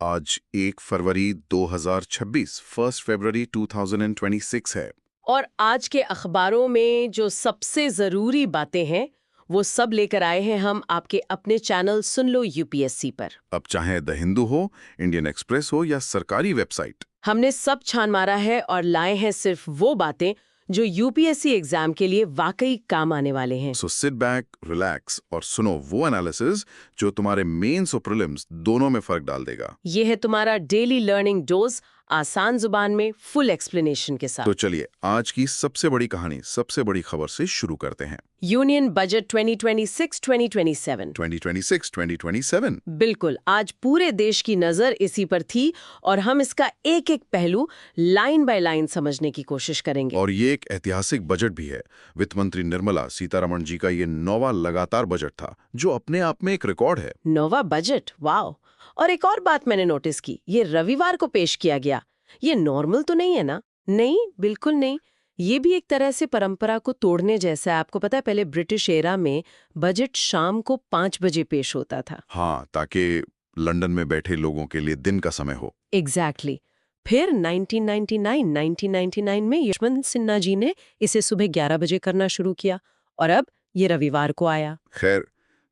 आज 1 फरवरी 2026 1 फरवरी 2026 है। और आज के अखबारों में जो सबसे जरूरी बातें हैं वो सब लेकर आए हैं हम आपके अपने चैनल सुन लो यूपीएससी पर। अब चाहे द हिंदू हो, इंडियन एक्सप्रेस हो या सरकारी वेबसाइट, हमने सब छान मारा है और लाए हैं सिर्फ वो बातें जो यूपीएससी एग्जाम के लिए वाकई काम आने वाले हैं। सो सिट बैक, रिलैक्स और सुनो वो एनालिसिस जो तुम्हारे मेंस और प्रीलिम्स दोनों में फर्क डाल देगा। ये है तुम्हारा डेली लर्निंग डोज, आसान जुबान में फुल एक्सप्लेनेशन के साथ। तो चलिए आज की सबसे बड़ी कहानी, सबसे बड़ी खबर से शुरू करते हैं। Union budget 2026-2027। 2026-2027। बिल्कुल, आज पूरे देश की नजर इसी पर थी और हम इसका एक एक पहलू लाइन बाय लाइन समझने की कोशिश करेंगे। और ये एक ऐतिहासिक बजट भी है। वित्त मंत्री निर्मला सीतारमण जी का ये 9वां लगातार बजट था, जो अपने आप में एक रिकॉर्ड है। 9वां बजट, वाओ। और एक और बात मैंने नोटिस की, ये रविवार को पेश किया गया। ये नॉर्मल तो नहीं है ना? नहीं, बिल्कुल नहीं। ये भी एक तरह से परंपरा को तोड़ने जैसा है। आपको पता है पहले ब्रिटिश एरा में बजट शाम को 5 बजे पेश होता था। हाँ, ताकि लंदन में बैठे लोगों के लिए दिन का समय हो। एग्जैक्टली। फिर 1999 में यशवंत सिन्हा जी ने इसे सुबह 11 बजे करना शुरू किया और अब ये रविवार को आया। खैर,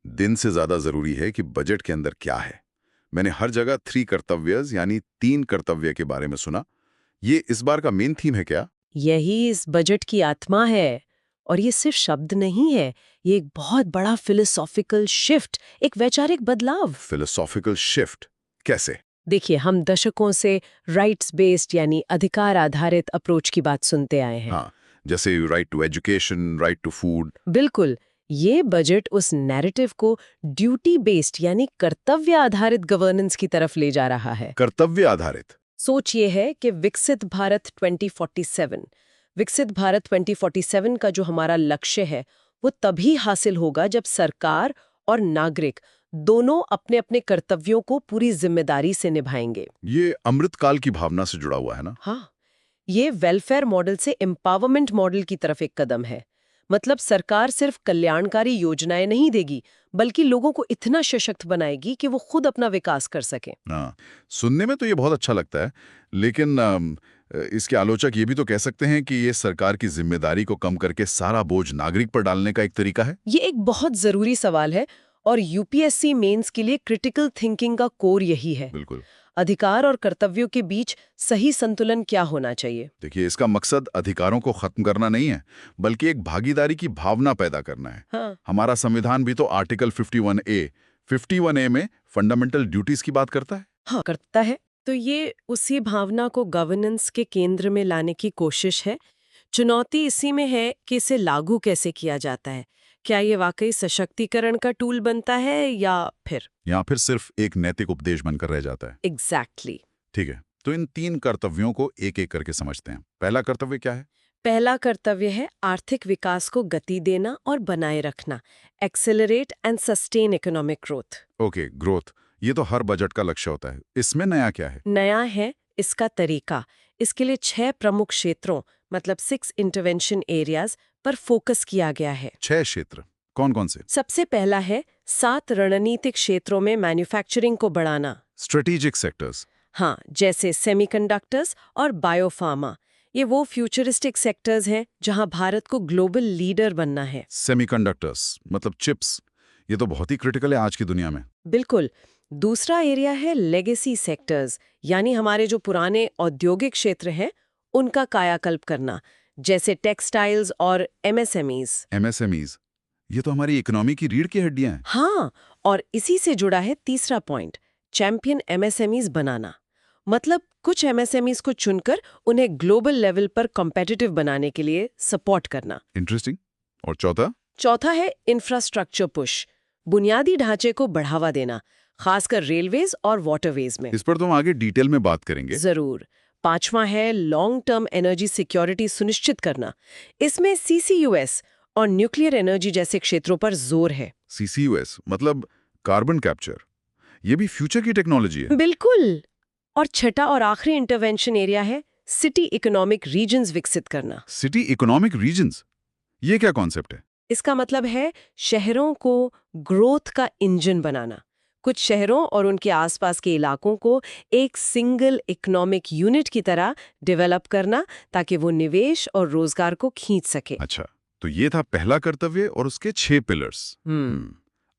दिन से ज्यादा जरूरी है कि बजट के अंदर क्या है। मैंने हर जगह 3 कर्तव्यज यानी 3 कर्तव्य के बारे में सुना। ये इस बार का मेन थीम है क्या? यही इस बजट की आत्मा है। और ये सिर्फ शब्द नहीं है, ये एक बहुत बड़ा फिलोसॉफिकल शिफ्ट, एक वैचारिक बदलाव। फिलोसॉफिकल शिफ्ट कैसे? देखिए, हम दशकों से राइट्स बेस्ड यानी अधिकार आधारित अप्रोच की बात सुनते आए हैं। हाँ, जैसे right to education, right to food. बिल्कुल। ये बजट उस नैरेटिव को ड्यूटी बेस्ड यानी कर्तव्य आधारित गवर्नेंस की तरफ ले जा रहा है। कर्तव्य आधारित। सोच ये है कि विकसित भारत 2047 का जो हमारा लक्ष्य है वो तभी हासिल होगा जब सरकार और नागरिक दोनों अपने अपने कर्तव्यों को पूरी जिम्मेदारी से निभाएंगे। ये अमृतकाल की भावना से जुड़ा हुआ है ना? हाँ, ये वेलफेयर मॉडल से एम्पावरमेंट मॉडल की तरफ एक कदम है। मतलब सरकार सिर्फ कल्याणकारी योजनाएं नहीं देगी, बल्कि लोगों को इतना सशक्त बनाएगी कि वो खुद अपना विकास कर सकें। हाँ, सुनने में तो ये बहुत अच्छा लगता है, लेकिन इसके आलोचक ये भी तो कह सकते हैं कि ये सरकार की जिम्मेदारी को कम करके सारा बोझ नागरिक पर डालने का एक तरीका है। ये एक बहुत जरूरी सवाल है और यूपीएससी मेंस के लिए क्रिटिकल थिंकिंग का कोर यही है। बिल्कुल। अधिकार और कर्तव्यों के बीच सही संतुलन क्या होना चाहिए? देखिए, इसका मकसद अधिकारों को खत्म करना नहीं है, बल्कि एक भागीदारी की भावना पैदा करना है। हाँ। हमारा संविधान भी तो आर्टिकल 51A में फंडामेंटल ड्यूटीज की बात करता है। हाँ, करता है। तो ये उसी भावना को गवर्नेंस के केंद्र में लाने की कोशिश है। चुनौती इसी में है कि इसे लागू कैसे किया जाता है। क्या ये वाकई सशक्तिकरण का टूल बनता है या फिर सिर्फ एक नैतिक उपदेश बनकर रह जाता है? एग्जैक्टली। ठीक है, तो इन 3 कर्तव्यों को एक एक करके समझते हैं। पहला कर्तव्य क्या है? पहला कर्तव्य है आर्थिक विकास को गति देना और बनाए रखना। Accelerate and sustain economic growth. Okay, growth. ये तो हर बजट का लक्ष्य होता है। इसमें नया क्या है? नया है इसका तरीका। इसके लिए 6 प्रमुख क्षेत्रों मतलब 6 इंटरवेंशन एरियाज पर फोकस किया गया है। 6 क्षेत्र कौन कौन से? सबसे पहला है 7 रणनीतिक क्षेत्रों में मैन्युफैक्चरिंग को बढ़ाना। Strategic sectors. हाँ, जैसे सेमीकंडक्टर्स और बायोफार्मा। ये वो फ्यूचरिस्टिक सेक्टर्स हैं जहां भारत को ग्लोबल लीडर बनना है। सेमीकंडक्टर्स मतलब चिप्स, ये तो बहुत ही क्रिटिकल है आज की दुनिया में। बिल्कुल। दूसरा एरिया है लेगेसी सेक्टर्स, यानी हमारे जो पुराने औद्योगिक क्षेत्र हैं उनका कायाकल्प करना, जैसे टेक्सटाइल्स और एमएसएमईज। एमएसएमईज, ये तो हमारी इकोनॉमी की रीढ़ की हड्डियां हैं। हाँ, और इसी से जुड़ा है तीसरा पॉइंट, चैंपियन एमएसएमईज बनाना। मतलब कुछ एमएसएमईज को चुनकर उन्हें ग्लोबल लेवल पर कॉम्पिटिटिव बनाने के लिए सपोर्ट करना। इंटरेस्टिंग। और चौथा? चौथा है इंफ्रास्ट्रक्चर पुश, बुनियादी ढांचे को बढ़ावा देना, खासकर रेलवेज और वाटरवेज में। इस पर तो हम आगे डिटेल में बात करेंगे। जरूर। पांचवा है लॉन्ग टर्म एनर्जी सिक्योरिटी सुनिश्चित करना। इसमें सीसीयूएस और न्यूक्लियर एनर्जी जैसे क्षेत्रों पर जोर है। सीसीयूएस मतलब कार्बन कैप्चर, ये भी फ्यूचर की टेक्नोलॉजी है। बिल्कुल। और छठा और आखिरी इंटरवेंशन एरिया है सिटी इकोनॉमिक रीजन्स विकसित करना। सिटी इकोनॉमिक रीजन्स, ये क्या कॉन्सेप्ट है? इसका मतलब है शहरों को ग्रोथ का इंजन बनाना। कुछ शहरों और उनके आसपास के इलाकों को एक सिंगल इकोनॉमिक यूनिट की तरह डेवलप करना ताकि वो निवेश और रोजगार को खींच सके। अच्छा, तो ये था पहला कर्तव्य और उसके 6 पिलर्स।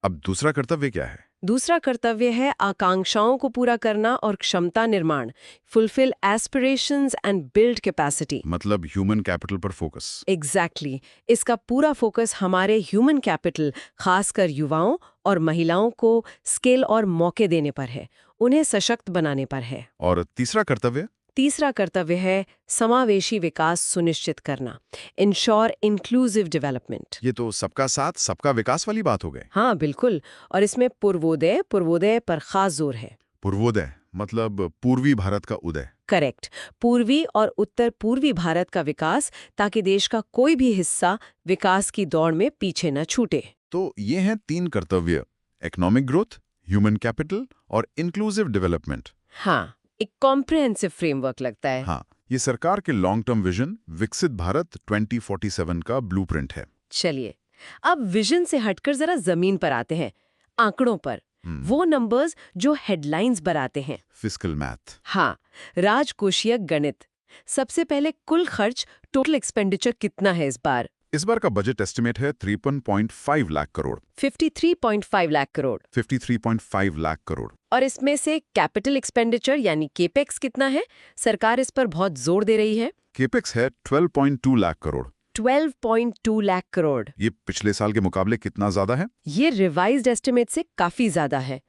अब दूसरा कर्तव्य क्या है? दूसरा कर्तव्य है आकांक्षाओं को पूरा करना और क्षमता निर्माण, fulfil aspirations and build capacity. मतलब ह्यूमन कैपिटल पर फोकस। एग्जैक्टली इसका पूरा फोकस हमारे ह्यूमन कैपिटल, खासकर युवाओं और महिलाओं को स्किल और मौके देने पर है, उन्हें सशक्त बनाने पर है। और तीसरा कर्तव्य? तीसरा कर्तव्य है समावेशी विकास सुनिश्चित करना, इंश्योर इंक्लूसिव डेवलपमेंट। ये तो सबका साथ सबका विकास वाली बात हो गई। हाँ बिल्कुल, और इसमें पूर्वोदय पर खास जोर है। पूर्वोदय मतलब पूर्वी भारत का उदय। करेक्ट, पूर्वी और उत्तर पूर्वी भारत का विकास, ताकि देश का कोई भी हिस्सा विकास की दौड़ में पीछे न छूटे। तो ये हैं 3 कर्तव्य: इकोनॉमिक ग्रोथ, ह्यूमन कैपिटल और इंक्लूसिव डेवलपमेंट। हाँ, एक कॉम्प्रिहेंसिव फ्रेमवर्क लगता है। हाँ, ये सरकार के लॉन्ग टर्म विजन विकसित भारत 2047 का ब्लूप्रिंट है। चलिए, अब विजन से हटकर जरा जमीन पर आते हैं, आंकड़ों पर। वो नंबर्स जो हेडलाइंस बनाते हैं। Fiscal math. हाँ, राजकोषीय गणित। सबसे पहले कुल खर्च, टोटल एक्सपेंडिचर कितना है इस बार? इस बार का बजट एस्टिमेट है 53.5 लाख करोड़। 53.5 लाख करोड़। 53.5 लाख करोड़। और इसमें से कैपिटल एक्सपेंडिचर यानी केपेक्स कितना है? सरकार इस पर बहुत जोर दे रही है। केपेक्स है 12.2 लाख करोड़। 12.2 लाख करोड़। ये पिछले साल के मुकाबले कितना ज्यादा है? ये रिवाइज्ड एस्टिमेट से काफी ज्यादा है।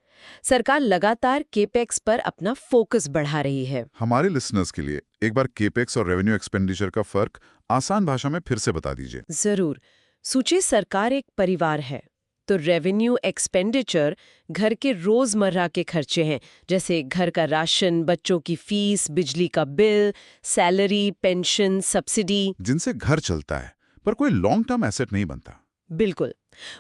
सरकार लगातार केपेक्स पर अपना फोकस बढ़ा रही है। हमारे लिसनर्स के लिए एक बार केपेक्स और रेवेन्यू एक्सपेंडिचर का फर्क आसान भाषा में फिर से बता दीजिए। जरूर। सोचिए, सरकार एक परिवार है, तो रेवेन्यू एक्सपेंडिचर घर के रोजमर्रा के खर्चे हैं, जैसे घर का राशन, बच्चों की फीस, बिजली का बिल, सैलरी, पेंशन, सब्सिडी, जिनसे घर चलता है पर कोई लॉन्ग टर्म एसेट नहीं बनता। बिल्कुल।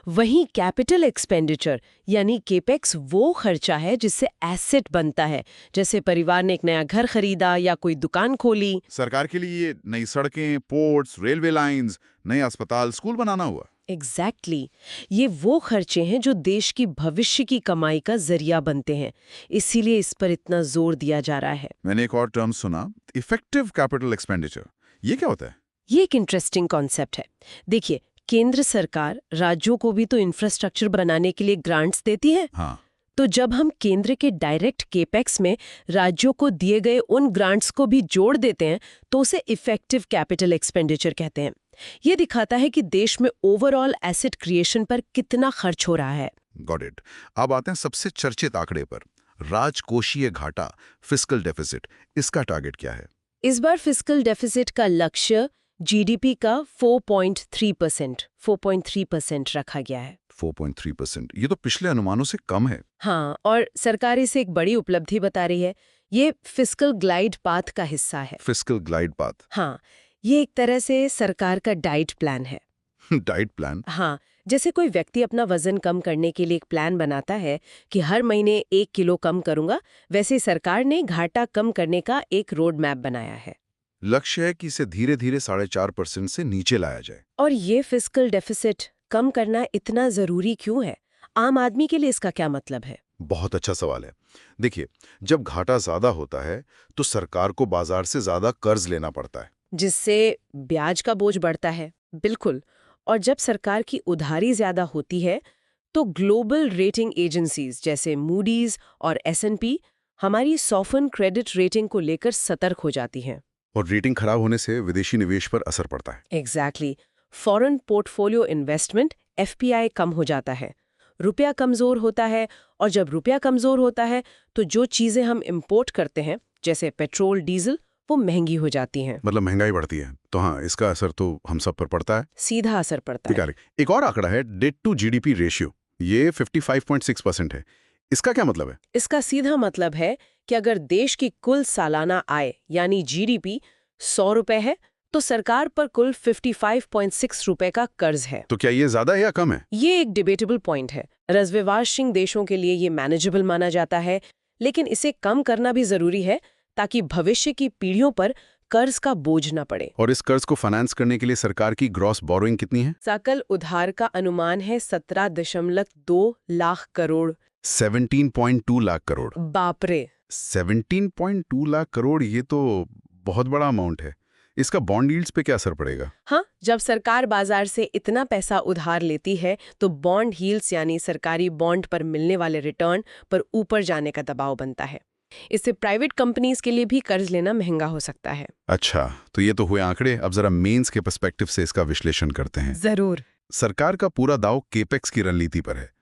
वहीं कैपिटल एक्सपेंडिचर यानी केपेक्स वो खर्चा है जिससे एसेट बनता है, जैसे परिवार ने एक नया घर खरीदा या कोई दुकान खोली। सरकार के लिए ये नई सड़कें, पोर्ट्स, रेलवे लाइंस, नए अस्पताल, स्कूल बनाना हुआ। एग्जैक्टली ये वो खर्चे हैं जो देश की भविष्य की कमाई का जरिया बनते हैं, इसीलिए इस पर इतना जोर दिया जा रहा है। मैंने एक और टर्म सुना, इफेक्टिव कैपिटल एक्सपेंडिचर। ये क्या होता है? ये एक इंटरेस्टिंग कॉन्सेप्ट है। देखिए, केंद्र सरकार राज्यों को भी तो इंफ्रास्ट्रक्चर बनाने के लिए ग्रांट्स देती है। हाँ। तो जब हम केंद्र के डायरेक्ट केपेक्स में राज्यों को दिए गए उन ग्रांट्स को भी जोड़ देते हैं, तो उसे इफेक्टिव कैपिटल एक्सपेंडिचर कहते हैं। ये दिखाता है कि देश में ओवरऑल एसेट क्रिएशन पर कितना खर्च हो रहा है। Got it. अब आते हैं सबसे चर्चित आंकड़े पर, राजकोषीय घाटा, फिस्कल डेफिसिट। इसका टारगेट क्या है? इस बार फिस्कल डेफिसिट का लक्ष्य जीडीपी का 4.3% रखा गया है। 4.3%। ये तो पिछले अनुमानों से कम है। हाँ, और सरकार इसे एक बड़ी उपलब्धि बता रही है। ये फिस्कल ग्लाइड पाथ का हिस्सा है। Fiscal glide path? हाँ, ये एक तरह से सरकार का डाइट प्लान है। Diet plan? हाँ, जैसे कोई व्यक्ति अपना वजन कम करने के लिए एक प्लान बनाता है कि हर महीने 1 किलो कम करूंगा, वैसे सरकार ने घाटा कम करने का एक रोड मैप बनाया है। लक्ष्य है कि इसे धीरे धीरे 4.5% से नीचे लाया जाए। और ये फिस्कल डेफिसिट कम करना इतना जरूरी क्यों है? आम आदमी के लिए इसका क्या मतलब है? बहुत अच्छा सवाल है। देखिए, जब घाटा ज्यादा होता है तो सरकार को बाजार से ज्यादा कर्ज लेना पड़ता है, जिससे ब्याज का बोझ बढ़ता है। बिल्कुल। और जब सरकार की उधारी ज्यादा होती है तो ग्लोबल रेटिंग एजेंसीज जैसे मूडीज और S&P हमारी सॉफ्टन क्रेडिट रेटिंग को लेकर सतर्क हो जाती हैं। और रेटिंग खराब होने से विदेशी निवेश पर असर पड़ता है। Exactly. Foreign portfolio investment FPI कम हो जाता है, रुपया कमजोर होता है, और जब रुपया कमजोर होता है तो जो चीजें हम इंपोर्ट करते हैं जैसे पेट्रोल, डीजल, वो महंगी हो जाती हैं। मतलब महंगाई बढ़ती है। तो हाँ, इसका असर तो हम सब पर पड़ता है। सीधा असर पड़ता है। एक और आंकड़ा है डेट टू जीडीपी रेशियो। ये 55.6% है। इसका क्या मतलब है? इसका सीधा मतलब है कि अगर देश की कुल सालाना आय यानी जीडीपी 100 रुपए है तो सरकार पर कुल 55.6 रुपए का कर्ज है। तो क्या ये ज्यादा है या कम है? ये एक डिबेटेबल पॉइंट है। रजविवासिंग देशों के लिए ये मैनेजेबल माना जाता है, लेकिन इसे कम करना भी जरूरी है ताकि भविष्य की पीढ़ियों पर कर्ज का बोझ न पड़े। और इस कर्ज को फाइनेंस करने के लिए सरकार की ग्रॉस बोरोइंग कितनी है? सकल उधार का अनुमान है 17.2 लाख करोड़। 17.2 लाख करोड़। बाप रे। 17.2 लाख करोड़, ये तो बहुत बड़ा अमाउंट है। इसका बॉन्ड यील्ड्स पे क्या असर पड़ेगा? हाँ, जब सरकार बाजार से इतना पैसा उधार लेती है तो बॉन्ड यील्ड्स यानी सरकारी बॉन्ड पर मिलने वाले रिटर्न पर ऊपर जाने का दबाव बनता है। इससे प्राइवेट कंपनीज के लिए भी कर्ज लेना महंगा हो सकता है। अच्छा, तो ये तो हुए आंकड़े। अब जरा मेंस के पर्सपेक्टिव से इसका विश्लेषण करते हैं। जरूर। सरकार का पूरा दाव केपेक्स की रणनीति पर है।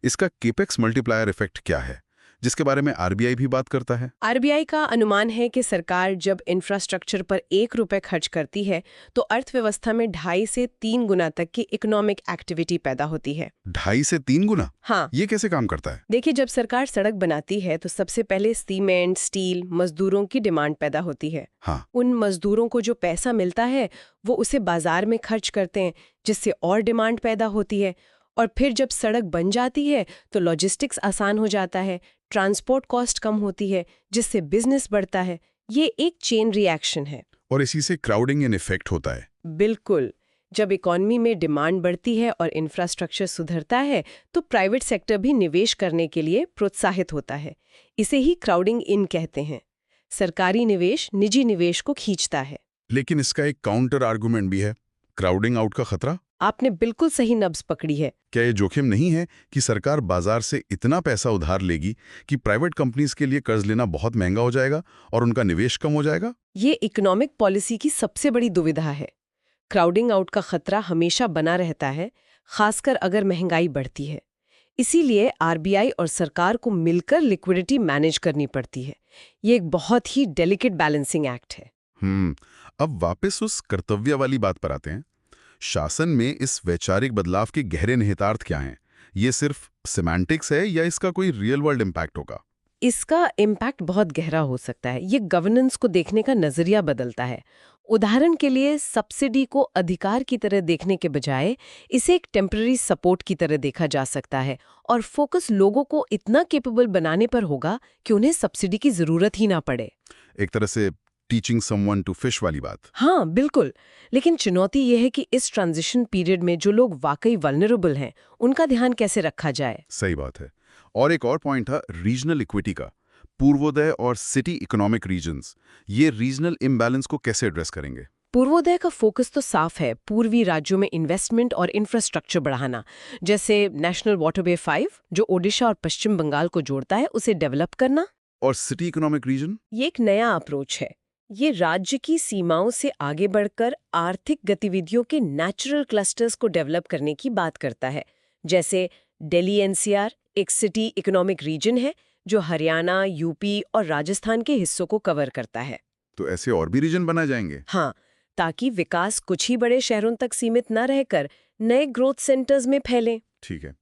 इसका केपेक्स मल्टीप्लायर इफेक्ट क्या है, जिसके बारे में आरबीआई भी बात करता है? आरबीआई का अनुमान है कि सरकार जब इंफ्रास्ट्रक्चर पर 1 रुपए खर्च करती है तो अर्थव्यवस्था में 2.5 से 3 गुना तक की इकोनॉमिक एक्टिविटी पैदा होती है। 2.5 से 3 गुना? हाँ। ये कैसे काम करता है? देखिए, जब सरकार सड़क बनाती है तो सबसे पहले सीमेंट, स्टील, मजदूरों की डिमांड पैदा होती है। हाँ। उन मजदूरों को जो पैसा मिलता है वो उसे बाजार में खर्च करते हैं, जिससे और डिमांड पैदा होती है। और फिर जब सड़क बन जाती है तो लॉजिस्टिक्स आसान हो जाता है, ट्रांसपोर्ट कॉस्ट कम होती है, जिससे बिजनेस बढ़ता है। ये एक चेन रिएक्शन है। और इसी से क्राउडिंग इन इफेक्ट होता है। बिल्कुल। जब इकोनॉमी में डिमांड बढ़ती है और इंफ्रास्ट्रक्चर सुधरता है तो प्राइवेट सेक्टर भी निवेश करने के लिए प्रोत्साहित होता है। इसे ही क्राउडिंग इन कहते हैं। सरकारी निवेश निजी निवेश को खींचता है। लेकिन इसका एक काउंटर आर्गुमेंट भी है, क्राउडिंग आउट का खतरा। आपने बिल्कुल सही नब्ज पकड़ी है। क्या ये जोखिम नहीं है कि सरकार बाजार से इतना पैसा उधार लेगी कि प्राइवेट कंपनीज के लिए कर्ज लेना बहुत महंगा हो जाएगा और उनका निवेश कम हो जाएगा? ये इकोनॉमिक पॉलिसी की सबसे बड़ी दुविधा है। क्राउडिंग आउट का खतरा हमेशा बना रहता है, खासकर अगर महंगाई बढ़ती है। इसीलिए आरबीआई और सरकार को मिलकर लिक्विडिटी मैनेज करनी पड़ती है। ये एक बहुत ही डेलिकेट बैलेंसिंग एक्ट है। अब वापस उस कर्तव्य वाली बात पर आते हैं। शासन में इस वैचारिक बदलाव के गहरे निहितार्थ क्या हैं? ये सिर्फ सिमेंटिक्स है या इसका कोई रियल वर्ल्ड इम्पैक्ट होगा? इसका इम्पैक्ट बहुत गहरा हो सकता है। ये गवर्नेंस को देखने का नजरिया बदलता है। उदाहरण के लिए सब्सिडी को अधिकार की तरह देखने के बजाय इसे एक टेम्पररी सपोर्ट की तरह देखा जा सकता है और फोकस लोगों को इतना कैपेबल बनाने पर होगा कि उन्हें सब्सिडी की जरूरत ही ना पड़े। एक तरह से टीचिंग समवन टू फिश वाली बात। हाँ, बिल्कुल। लेकिन चुनौती यह है कि इस ट्रांजिशन पीरियड में जो लोग वाकई वल्नरेबल हैं, उनका ध्यान कैसे रखा जाए। सही बात है। और एक और पॉइंट था रीजनल इक्विटी का। पूर्वोदय और सिटी इकोनॉमिक रीजन्स, ये रीजनल इम्बैलेंस को कैसे एड्रेस करेंगे? पूर्वोदय का फोकस तो साफ है, पूर्वी राज्यों में इन्वेस्टमेंट और इंफ्रास्ट्रक्चर बढ़ाना, जैसे नेशनल वाटरवे 5 जो ओडिशा और पश्चिम बंगाल को जोड़ता है, उसे डेवलप करना। और सिटी इकोनॉमिक रीजन? ये एक नया अप्रोच है। ये राज्य की सीमाओं से आगे बढ़कर आर्थिक गतिविधियों के नेचुरल क्लस्टर्स को डेवलप करने की बात करता है। जैसे दिल्ली एनसीआर एक सिटी इकोनॉमिक रीजन है जो हरियाणा, यूपी और राजस्थान के हिस्सों को कवर करता है। तो ऐसे और भी रीजन बनाए जाएंगे? हाँ, ताकि विकास कुछ ही बड़े शहरों तक सीमित न रहकर नए ग्रोथ सेंटर्स में फैले। ठीक है।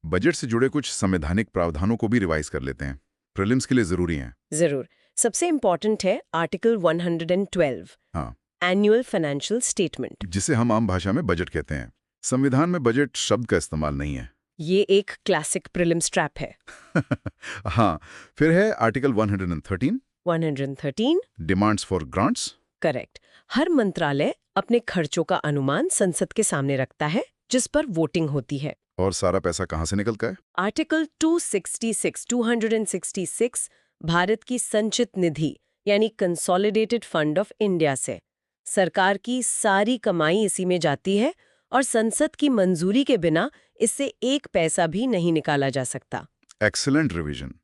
बजट से जुड़े कुछ संवैधानिक प्रावधानों को भी रिवाइज कर लेते हैं, प्रीलिम्स के लिए जरूरी हैं। जरूर। सबसे इंपॉर्टेंट है आर्टिकल 112। हाँ। एनुअल फाइनेंशियल स्टेटमेंट, जिसे हम आम भाषा में बजट कहते हैं। संविधान में बजट शब्द का इस्तेमाल नहीं है। ये एक क्लासिक प्रीलिम्स ट्रैप है। हाँ, फिर है article 113। 113 demands for grants. Correct. हर मंत्रालय अपने खर्चों का अनुमान संसद के सामने रखता है, जिस पर वोटिंग होती है। और सारा पैसा कहाँ से निकलता है? आर्टिकल 266 भारत की संचित निधि यानी कंसोलिडेटेड फंड ऑफ इंडिया से। सरकार की सारी कमाई इसी में जाती है और संसद की मंजूरी के बिना इससे एक पैसा भी नहीं निकाला जा सकता। Excellent revision.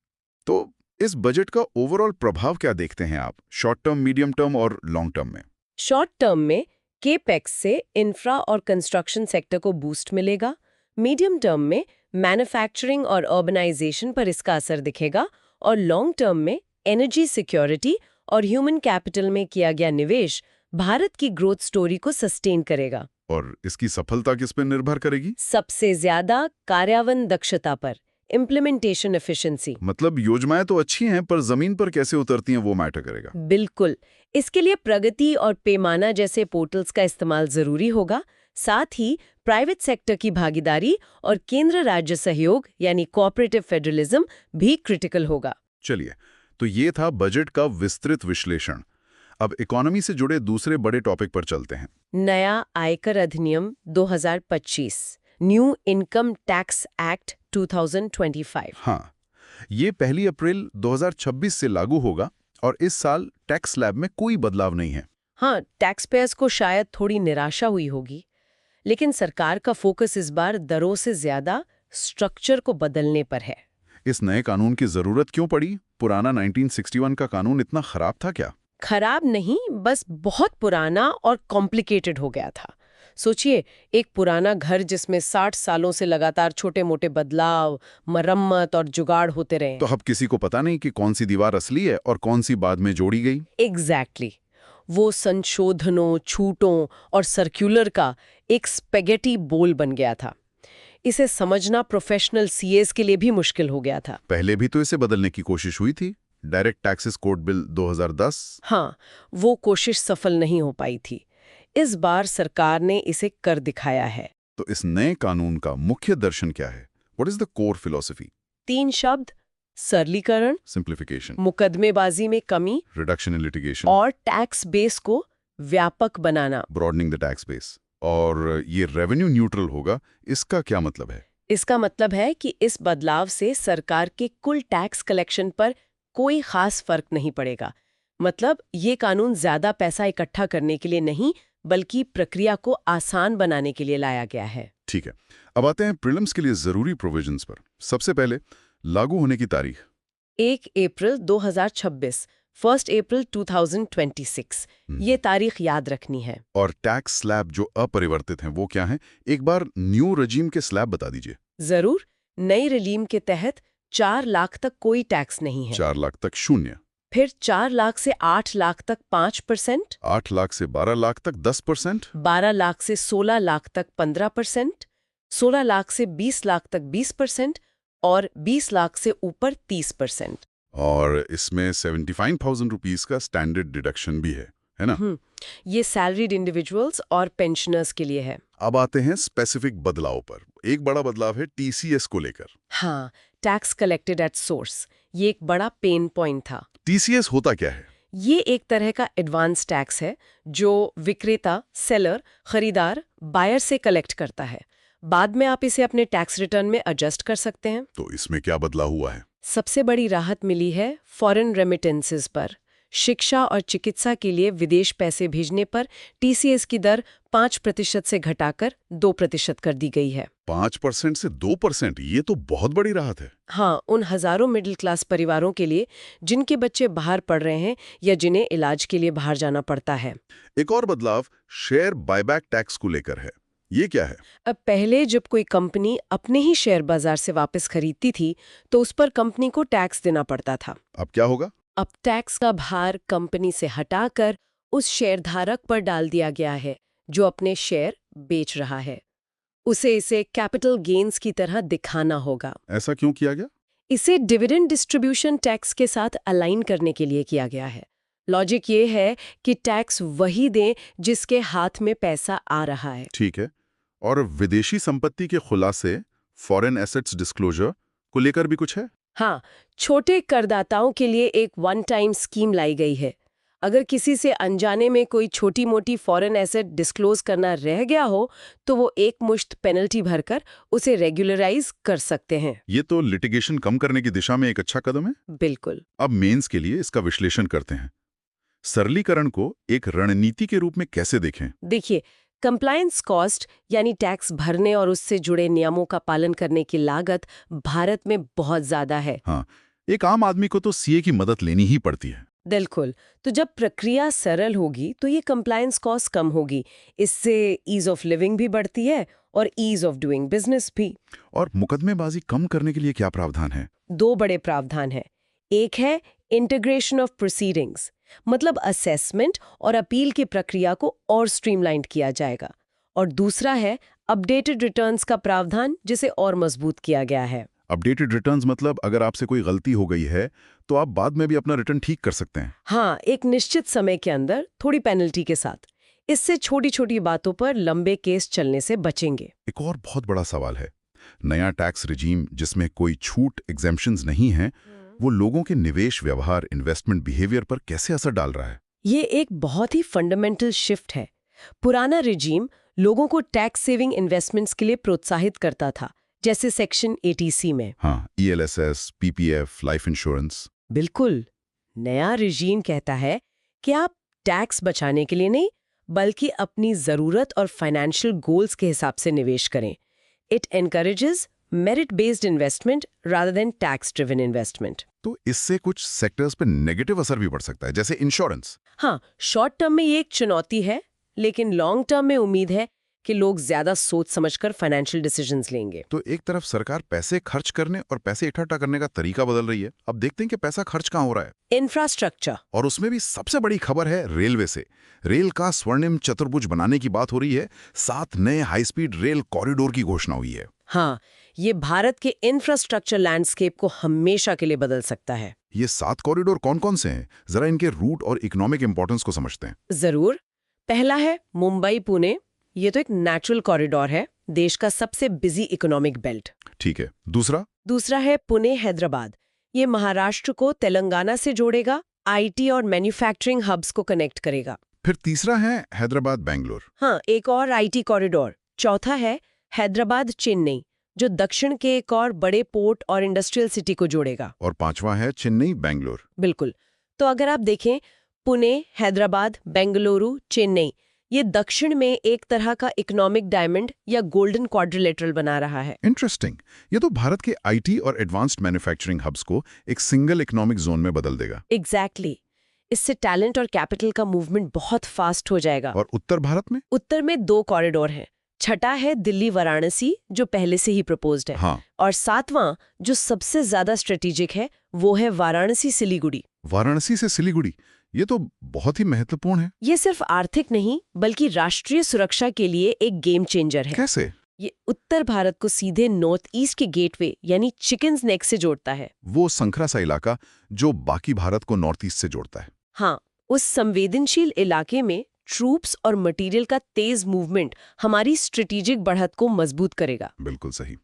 तो इस बजट का ओवरऑल प्रभाव क्या देखते हैं आप, शॉर्ट टर्म, मीडियम टर्म और लॉन्ग टर्म में? शॉर्ट टर्म में केपेक्स से इंफ्रा और कंस्ट्रक्शन सेक्टर को बूस्ट मिलेगा। मीडियम टर्म में मैन्युफैक्चरिंग और अर्बनाइजेशन पर इसका असर दिखेगा और लॉन्ग टर्म में एनर्जी सिक्योरिटी और ह्यूमन कैपिटल में किया गया निवेश भारत की ग्रोथ स्टोरी को सस्टेन करेगा। और इसकी सफलता किस पर निर्भर करेगी? सबसे ज्यादा कार्यान्वयन दक्षता पर, इम्प्लीमेंटेशन एफिशिएंसी। मतलब योजनाएं तो अच्छी हैं पर जमीन पर कैसे उतरती हैं वो मैटर करेगा। बिल्कुल। इसके लिए प्रगति और पैमाना जैसे पोर्टल्स का इस्तेमाल जरूरी होगा। साथ ही प्राइवेट सेक्टर की भागीदारी और केंद्र राज्य सहयोग यानी कोऑपरेटिव फेडरलिज्म भी क्रिटिकल होगा। चलिए, तो ये था बजट का विस्तृत विश्लेषण। अब इकोनॉमी से जुड़े दूसरे बड़े टॉपिक पर चलते हैं। नया आयकर अधिनियम 2025, न्यू इनकम टैक्स एक्ट 2025। हाँ, ये 1 अप्रैल 2026 से लागू होगा और इस साल टैक्स स्लैब में कोई बदलाव नहीं है। हाँ, टैक्स पेयर्स को शायद थोड़ी निराशा हुई होगी, लेकिन सरकार का फोकस इस बार दरों से ज्यादा स्ट्रक्चर को बदलने पर है। इस नए कानून की जरूरत क्यों पड़ी? पुराना 1961 का कानून इतना खराब था क्या? खराब नहीं, बस बहुत पुराना और कॉम्प्लिकेटेड हो गया था। सोचिए, एक पुराना घर जिसमें 60 सालों से लगातार छोटे-मोटे बदलाव, मरम्मत और जुगाड़ होते रहे। तो अब किसी को पता नहीं कि कौन सी दीवार असली है और कौन सी बाद में जोड़ी गई। एग्जैक्टली। वो संशोधनों, छूटों और सर्कुलर का एक स्पेगेटी बोल बन गया था। इसे समझना प्रोफेशनल सीएस के लिए भी मुश्किल हो गया था। पहले भी तो इसे बदलने की कोशिश हुई थी, डायरेक्ट टैक्सेस कोड बिल 2010। हाँ, वो कोशिश सफल नहीं हो पाई थी। इस बार सरकार ने इसे कर दिखाया है। तो इस नए कानून का मुख्य दर्शन क्या है? What is the core philosophy? 3 शब्द: सरलीकरण, सिंप्लीफिकेशन, मुकदमेबाजी में कमी रिडक्शन इन लिटिगेशन और टैक्स बेस को व्यापक बनाना। Broadening the tax base. और ये रेवेन्यू न्यूट्रल होगा, इसका क्या मतलब है? इसका मतलब है कि इस बदलाव से सरकार के कुल टैक्स कलेक्शन पर कोई खास फर्क नहीं पड़ेगा। मतलब ये कानून ज्यादा पैसा इकट्ठा करने के लिए नहीं, बल्कि प्रक्रिया को आसान बनाने के लिए लाया गया है। ठीक है, अब आते हैं प्रीलिम्स के लिए जरूरी प्रोविजंस पर। सबसे पहले लागू होने की तारीख 1 अप्रैल 2026, 1 अप्रैल 2026, ये तारीख याद रखनी है। और टैक्स स्लैब जो अपरिवर्तित हैं वो क्या हैं? एक बार न्यू रजीम के स्लैब बता दीजिए। जरूर। नई रिलीम के तहत 4 लाख तक कोई टैक्स नहीं है। 4 लाख तक 0। फिर 4 लाख से 8 लाख तक 5%, 8 लाख से 12 लाख तक 10%, 12 लाख से 16 लाख तक 15%, 16 लाख से 20 लाख तक 20% और 20 लाख से ऊपर 30%। और इसमें 75,000 रुपीस का स्टैंडर्ड डिडक्शन भी है ना? ये सैलरीड इंडिविजुअल्स और पेंशनर्स के लिए है। अब आते हैं स्पेसिफिक बदलाव पर। एक बड़ा बदलाव है टीसीएस को लेकर। हाँ, टैक्स कलेक्टेड एट सोर्स, ये एक बड़ा पेन पॉइंट था। टीसीएस होता क्या है? ये एक तरह का एडवांस टैक्स है जो विक्रेता, सेलर, खरीदार, बायर से कलेक्ट करता है। बाद में आप इसे अपने टैक्स रिटर्न में एडजस्ट कर सकते हैं। तो इसमें क्या बदलाव हुआ है? सबसे बड़ी राहत मिली है फॉरेन रेमिटेंसेस पर। शिक्षा और चिकित्सा के लिए विदेश पैसे भेजने पर टीसीएस की दर 5% से घटाकर 2% कर दी गई है। 5% से 2%, ये तो बहुत बड़ी राहत है। हाँ, उन हजारों मिडिल क्लास परिवारों के लिए जिनके बच्चे बाहर पढ़ रहे हैं या जिन्हें इलाज के लिए बाहर जाना पड़ता है। एक और बदलाव शेयर बायबैक टैक्स को लेकर है। ये क्या है? अब पहले जब कोई कंपनी अपने ही शेयर बाजार से वापस खरीदती थी तो उस पर कंपनी को टैक्स देना पड़ता था। अब क्या होगा? अब टैक्स का भार कंपनी से हटाकर उस शेयरधारक पर डाल दिया गया है जो अपने शेयर बेच रहा है। उसे इसे कैपिटल गेन्स की तरह दिखाना होगा। ऐसा क्यों किया गया? इसे डिविडेंड डिस्ट्रीब्यूशन टैक्स के साथ अलाइन करने के लिए किया गया है। लॉजिक ये है कि टैक्स वही दें जिसके हाथ में पैसा आ रहा है। ठीक है। और विदेशी संपत्ति के खुलासे, फॉरेन एसेट्स डिस्क्लोजर को लेकर भी कुछ है? हाँ, छोटे करदाताओं के लिए एक वन टाइम स्कीम लाई गई है। अगर किसी से अनजाने में कोई छोटी मोटी फॉरेन एसेट डिस्क्लोज करना रह गया हो तो वो एक मुश्त पेनल्टी भरकर उसे रेगुलराइज कर सकते हैं। ये तो लिटिगेशन कम करने की दिशा में एक अच्छा कदम है। बिल्कुल। अब मेंस के लिए इसका विश्लेषण करते हैं। सरलीकरण को एक रणनीति के रूप में कैसे देखें? देखिए, कंप्लायंस कॉस्ट यानी टैक्स भरने और उससे जुड़े नियमों का पालन करने की लागत भारत में बहुत ज्यादा है। हाँ, एक आम आदमी को तो सीए की मदद लेनी ही पड़ती है। बिल्कुल। तो जब प्रक्रिया सरल होगी तो ये कंप्लायंस कॉस्ट कम होगी। इससे ईज ऑफ लिविंग भी बढ़ती है और ईज ऑफ डूइंग बिजनेस भी। और मुकदमेबाजी कम करने के लिए क्या प्रावधान है? 2 बड़े प्रावधान हैं। एक है इंटीग्रेशन ऑफ प्रोसीडिंग्स, मतलब असेसमेंट और अपील की प्रक्रिया को और स्ट्रीमलाइन किया जाएगा। और दूसरा है अपडेटेड रिटर्न्स का प्रावधान, जिसे और मजबूत किया गया है। अपडेटेड रिटर्न्स मतलब अगर आपसे कोई गलती हो गई है तो आप बाद में भी अपना रिटर्न ठीक कर सकते हैं। हाँ, एक निश्चित समय के अंदर थोड़ी पेनल्टी के साथ। इससे छोटी छोटी बातों पर लंबे केस चलने से बचेंगे। एक और बहुत बड़ा सवाल है, नया टैक्स रिजीम जिसमें कोई छूट एग्जेम्पशंस नहीं है, वो लोगों के निवेश व्यवहार, इन्वेस्टमेंट बिहेवियर पर कैसे असर डाल रहा है? ये एक बहुत ही फंडामेंटल शिफ्ट है। पुराना रिजीम लोगों को टैक्स सेविंग इन्वेस्टमेंट्स के लिए प्रोत्साहित करता था, जैसे सेक्शन 80C में। हाँ, ELSS, PPF, लाइफ इंश्योरेंस। बिल्कुल। नया रिजीम कहता है कि आप टैक्स बचाने के लिए नहीं, बल्कि अपनी जरूरत और फाइनेंशियल गोल्स के हिसाब से निवेश करें। It encourages merit based investment rather than tax driven investment. तो इससे कुछ सेक्टर्स पे नेगेटिव असर भी पड़ सकता है, जैसे इंश्योरेंस। हाँ, शॉर्ट टर्म में ये एक चुनौती है, लेकिन लॉन्ग टर्म में उम्मीद है कि लोग ज्यादा सोच समझकर फाइनेंशियल डिसीजंस लेंगे। तो एक तरफ सरकार पैसे खर्च करने और पैसे इकट्ठा करने का तरीका बदल रही है। अब देखते हैं कि पैसा खर्च कहाँ हो रहा है। इंफ्रास्ट्रक्चर। और उसमें भी सबसे बड़ी खबर है रेलवे से। रेल का स्वर्णिम चतुर्भुज बनाने की बात हो रही है। 7 नए हाई स्पीड रेल कॉरिडोर की घोषणा हुई है। हाँ, ये भारत के इंफ्रास्ट्रक्चर लैंडस्केप को हमेशा के लिए बदल सकता है। ये 7 कॉरिडोर कौन कौन से हैं? जरा इनके रूट और इकोनॉमिक इंपॉर्टेंस को समझते हैं। जरूर। पहला है मुंबई पुणे। ये तो एक नेचुरल कॉरिडोर है, देश का सबसे बिजी इकोनॉमिक बेल्ट। ठीक है। दूसरा है पुणे हैदराबाद। ये महाराष्ट्र को तेलंगाना से जोड़ेगा, आईटी और मैन्युफैक्चरिंग हब्स को कनेक्ट करेगा। फिर तीसरा है हैदराबाद बेंगलोर। हाँ, एक और आईटी कॉरिडोर। चौथा है हैदराबाद चेन्नई, जो दक्षिण के एक और बड़े पोर्ट और इंडस्ट्रियल सिटी को जोड़ेगा। और पांचवा है चेन्नई बेंगलोर। बिल्कुल। तो अगर आप देखें, पुणे, हैदराबाद, बेंगलुरु, चेन्नई, ये दक्षिण में एक तरह का इकोनॉमिक डायमंड या गोल्डन क्वाड्रिलेटरल बना रहा है। इंटरेस्टिंग। ये तो भारत के आईटी और एडवांस्ड मैन्युफैक्चरिंग हब्स को एक सिंगल इकोनॉमिक जोन में बदल देगा। एग्जैक्टली। इससे टैलेंट और कैपिटल का मूवमेंट बहुत फास्ट हो जाएगा। और उत्तर भारत में? उत्तर में 2 कॉरिडोर हैं। छठा है दिल्ली वाराणसी, जो पहले से ही प्रपोज्ड है। हाँ। और सातवां, जो सबसे ज्यादा स्ट्रेटेजिक है, वो है वाराणसी सिलीगुड़ी। वाराणसी से सिलीगुड़ी, ये तो बहुत ही महत्वपूर्ण है। ये सिर्फ आर्थिक नहीं, बल्कि राष्ट्रीय सुरक्षा के लिए एक गेम चेंजर है। कैसे? ये उत्तर भारत को सीधे नॉर्थ ईस्ट के गेटवे यानी चिकन्स नेक से जोड़ता है। वो संखरा सा इलाका जो बाकी भारत को नॉर्थ ईस्ट से जोड़ता है। हाँ, उस संवेदनशील इलाके में ट्रूप्स और मटेरियल का तेज मूवमेंट हमारी स्ट्रेटेजिक बढ़त को मजबूत करेगा। बिल्कुल सही।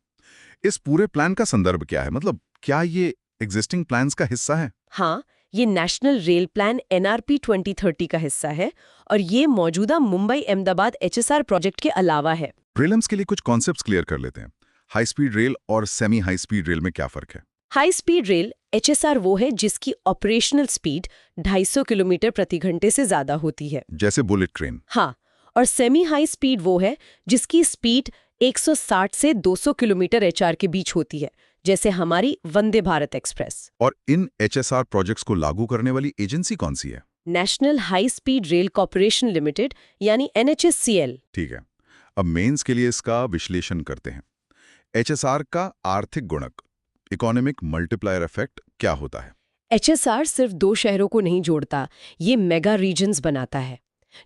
इस पूरे प्लान का संदर्भ क्या है? मतलब क्या ये एग्जिस्टिंग प्लान्स का हिस्सा है? हाँ, ये नेशनल रेल प्लान NRP 2030 का हिस्सा है, और ये मौजूदा मुंबई अहमदाबाद HSR प्रोजेक्ट के अलावा है। प्रीलिम्स के लिए कुछ कॉन्सेप्ट्स क्लियर कर लेते हैं। हाई स्पीड रेल और सेमी हाई स्पीड रेल में क्या फर्क है? हाई स्पीड रेल HSR वो है जिसकी ऑपरेशनल स्पीड 250 किलोमीटर प्रति घंटे से ज्यादा होती है, जैसे बुलेट ट्रेन। हाँ। और सेमी हाई स्पीड वो है जिसकी स्पीड 160 से 200 किलोमीटर HR के बीच होती है, जैसे हमारी वंदे भारत एक्सप्रेस। और इन HSR प्रोजेक्ट्स को लागू करने वाली एजेंसी कौन सी है? National high speed rail corporation limited यानी NHSCL। ठीक है। अब मेंस के लिए इसका विश्लेषण करते हैं। HSR का आर्थिक गुणक, इकोनॉमिक मल्टीप्लायर इफेक्ट क्या होता है? HSR सिर्फ 2 शहरों को नहीं जोड़ता, ये मेगा रीजन्स बनाता है।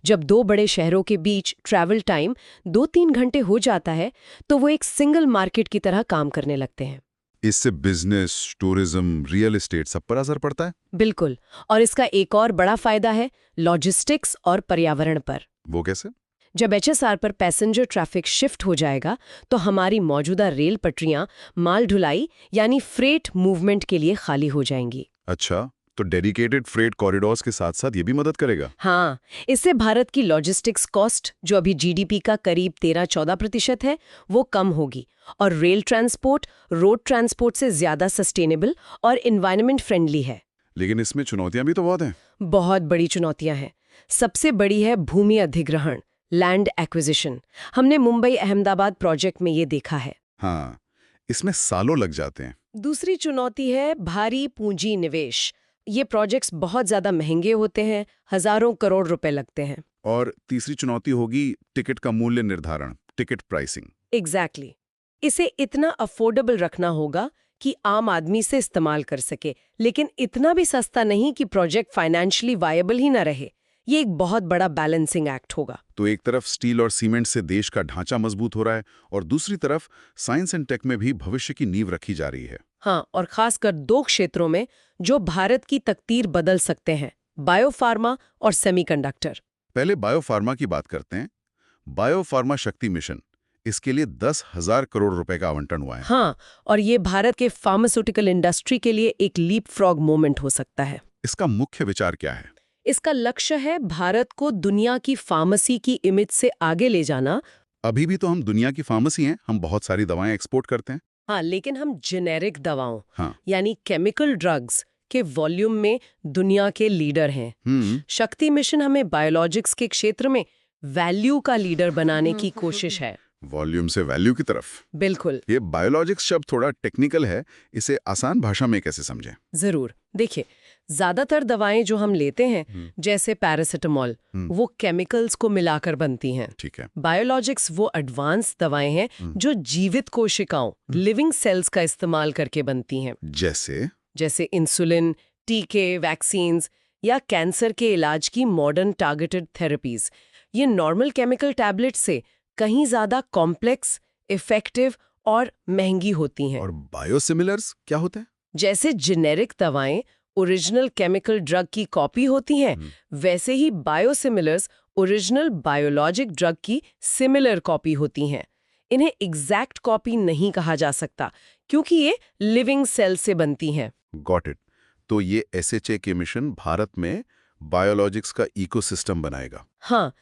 जब 2 बड़े शहरों के बीच ट्रैवल टाइम 2-3 घंटे हो जाता है, तो वो एक सिंगल मार्केट की तरह काम करने लगते हैं। इससे बिजनेस, टूरिज्म, रियल एस्टेट सब पर असर पड़ता है। बिल्कुल। और इसका एक और बड़ा फायदा है लॉजिस्टिक्स और पर्यावरण पर। वो कैसे? जब HSR पर पैसेंजर ट्रैफिक शिफ्ट हो जाएगा, तो हमारी मौजूदा रेल पटरियां माल ढुलाई यानी फ्रेट मूवमेंट के लिए खाली हो जाएंगी। अच्छा, तो डेडिकेटेड फ्रेट कॉरिडोर्स के साथ साथ ये भी मदद करेगा। हाँ, इससे भारत की लॉजिस्टिक्स कॉस्ट, जो अभी GDP का करीब 13-14% है, वो कम होगी, और रेल ट्रांसपोर्ट रोड ट्रांसपोर्ट से ज्यादा सस्टेनेबल और एनवायरनमेंट फ्रेंडली है। लेकिन इसमें चुनौतियां भी तो बहुत हैं। बहुत बड़ी चुनौतियां हैं। सबसे बड़ी है भूमि अधिग्रहण, लैंड एक्विजिशन। हमने मुंबई अहमदाबाद प्रोजेक्ट में ये देखा है। हाँ, इसमें सालों लग जाते हैं। दूसरी चुनौती है भारी पूंजी निवेश। ये प्रोजेक्ट्स बहुत ज्यादा महंगे होते हैं, हजारों करोड़ रुपए लगते हैं। और तीसरी चुनौती होगी टिकट का मूल्य निर्धारण, टिकट प्राइसिंग। एग्जैक्टली। इसे इतना अफोर्डेबल रखना होगा कि आम आदमी से इस्तेमाल कर सके, लेकिन इतना भी सस्ता नहीं कि प्रोजेक्ट फाइनेंशियली वायबल ही ना रहे। ये एक बहुत बड़ा बैलेंसिंग एक्ट होगा। तो एक तरफ स्टील और सीमेंट से देश का ढांचा मजबूत हो रहा है, और दूसरी तरफ साइंस एंड टेक में भी भविष्य की नींव रखी जा रही है। हाँ, और खासकर 2 क्षेत्रों में जो भारत की तकदीर बदल सकते हैं, बायोफार्मा और सेमीकंडक्टर। पहले बायोफार्मा की बात करते हैं। बायोफार्मा शक्ति मिशन, इसके लिए 10,000 करोड़ रुपए का आवंटन हुआ है। हाँ, और ये भारत के फार्मास्यूटिकल इंडस्ट्री के लिए एक लीप फ्रॉग मोमेंट हो सकता है। इसका मुख्य विचार क्या है? इसका लक्ष्य है भारत को दुनिया की फार्मेसी की इमेज से आगे ले जाना। अभी भी तो हम दुनिया की फार्मेसी हैं, हम बहुत सारी दवाएं एक्सपोर्ट करते हैं। हाँ, लेकिन हम जेनेरिक दवाओं हाँ। यानी केमिकल ड्रग्स के वॉल्यूम में दुनिया के लीडर हैं। शक्ति मिशन हमें बायोलॉजिक्स के क्षेत्र में वैल्यू का लीडर बनाने की कोशिश है। वॉल्यूम से वैल्यू की तरफ। बिल्कुल। ये बायोलॉजिक्स शब्द थोड़ा टेक्निकल है, इसे आसान भाषा में कैसे समझें? जरूर। देखिए, ज्यादातर दवाएं जो हम लेते हैं जैसे पैरासिटामोल, वो केमिकल्स को मिलाकर बनती हैं। ठीक है। बायोलॉजिक्स वो एडवांस दवाएं हैं जो जीवित कोशिकाओं लिविंग सेल्स का इस्तेमाल करके बनती हैं। जैसे इंसुलिन, टीके, वैक्सीन्स या कैंसर के इलाज की मॉडर्न टारगेटेड थेरेपीज। ये नॉर्मल केमिकल टैबलेट से कहीं ज्यादा कॉम्प्लेक्स, इफेक्टिव और महंगी होती हैं। और बायोसिमिलर्स क्या होते हैं? जैसे जेनेरिक दवाएं ओरिजिनल केमिकल ड्रग की कॉपी होती हैं, वैसे ही बायोसिमिलर्स ओरिजिनल बायोलॉजिक ड्रग की सिमिलर कॉपी होती हैं। इन्हें एग्जैक्ट कॉपी नहीं कहा जा सकता क्योंकि ये लिविंग सेल से बनती हैं। Got it. तो ये SHA के मिशन भारत में बायोलॉजिक्स का इकोसिस्टम बनाएगा। हाँ,